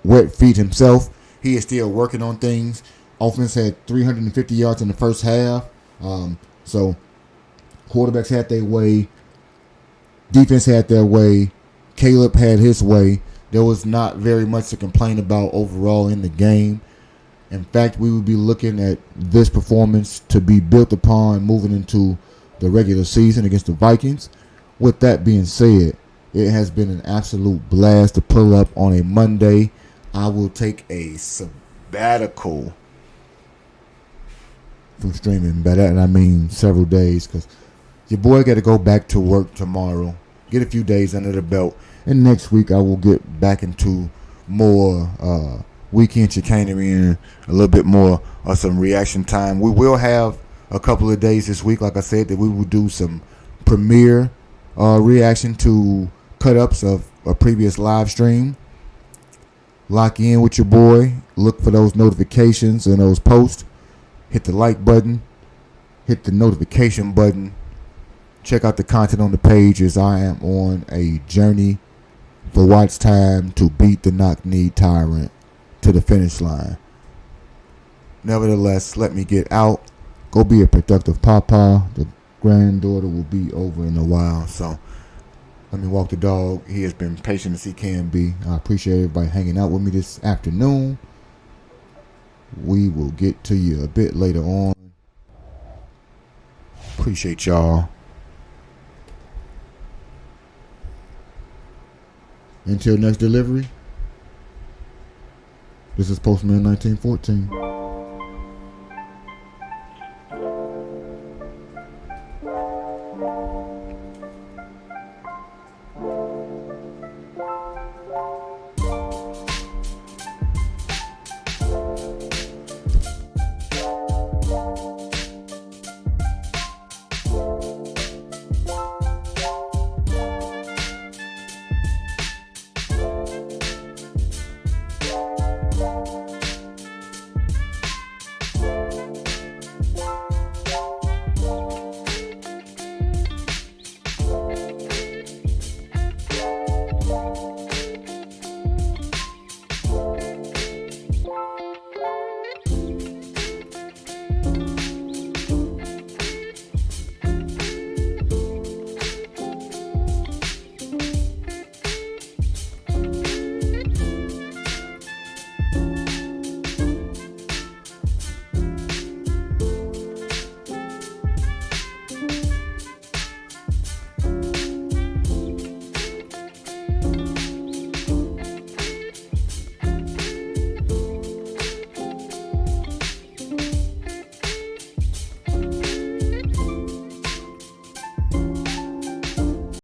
wet feet himself. He is still working on things. Offense had 350 yards in the first half. So quarterbacks had their way. Defense had their way. Caleb had his way. There was not very much to complain about overall in the game. In fact, we would be looking at this performance to be built upon moving into the regular season against the Vikings. With that being said, it has been an absolute blast to pull up on a Monday. I will take a sabbatical from streaming. By that, I mean several days, because your boy got to go back to work tomorrow. Get a few days under the belt. And next week, I will get back into more weekend chicanery and a little bit more of some reaction time. We will have a couple of days this week, like I said, that we will do some premiere reaction to cut-ups of a previous live stream. Lock in with your boy. Look for those notifications and those posts. Hit the like button. Hit the notification button. Check out the content on the page as I am on a journey for watch time to beat the knock-knee tyrant to the finish line. Nevertheless, let me get out. Go be a productive papa. The granddaughter will be over in a while, so let me walk the dog. He has been patient as he can be. I appreciate everybody hanging out with me this afternoon. We will get to you a bit later on. Appreciate y'all. Until next delivery, this is Postman 1914.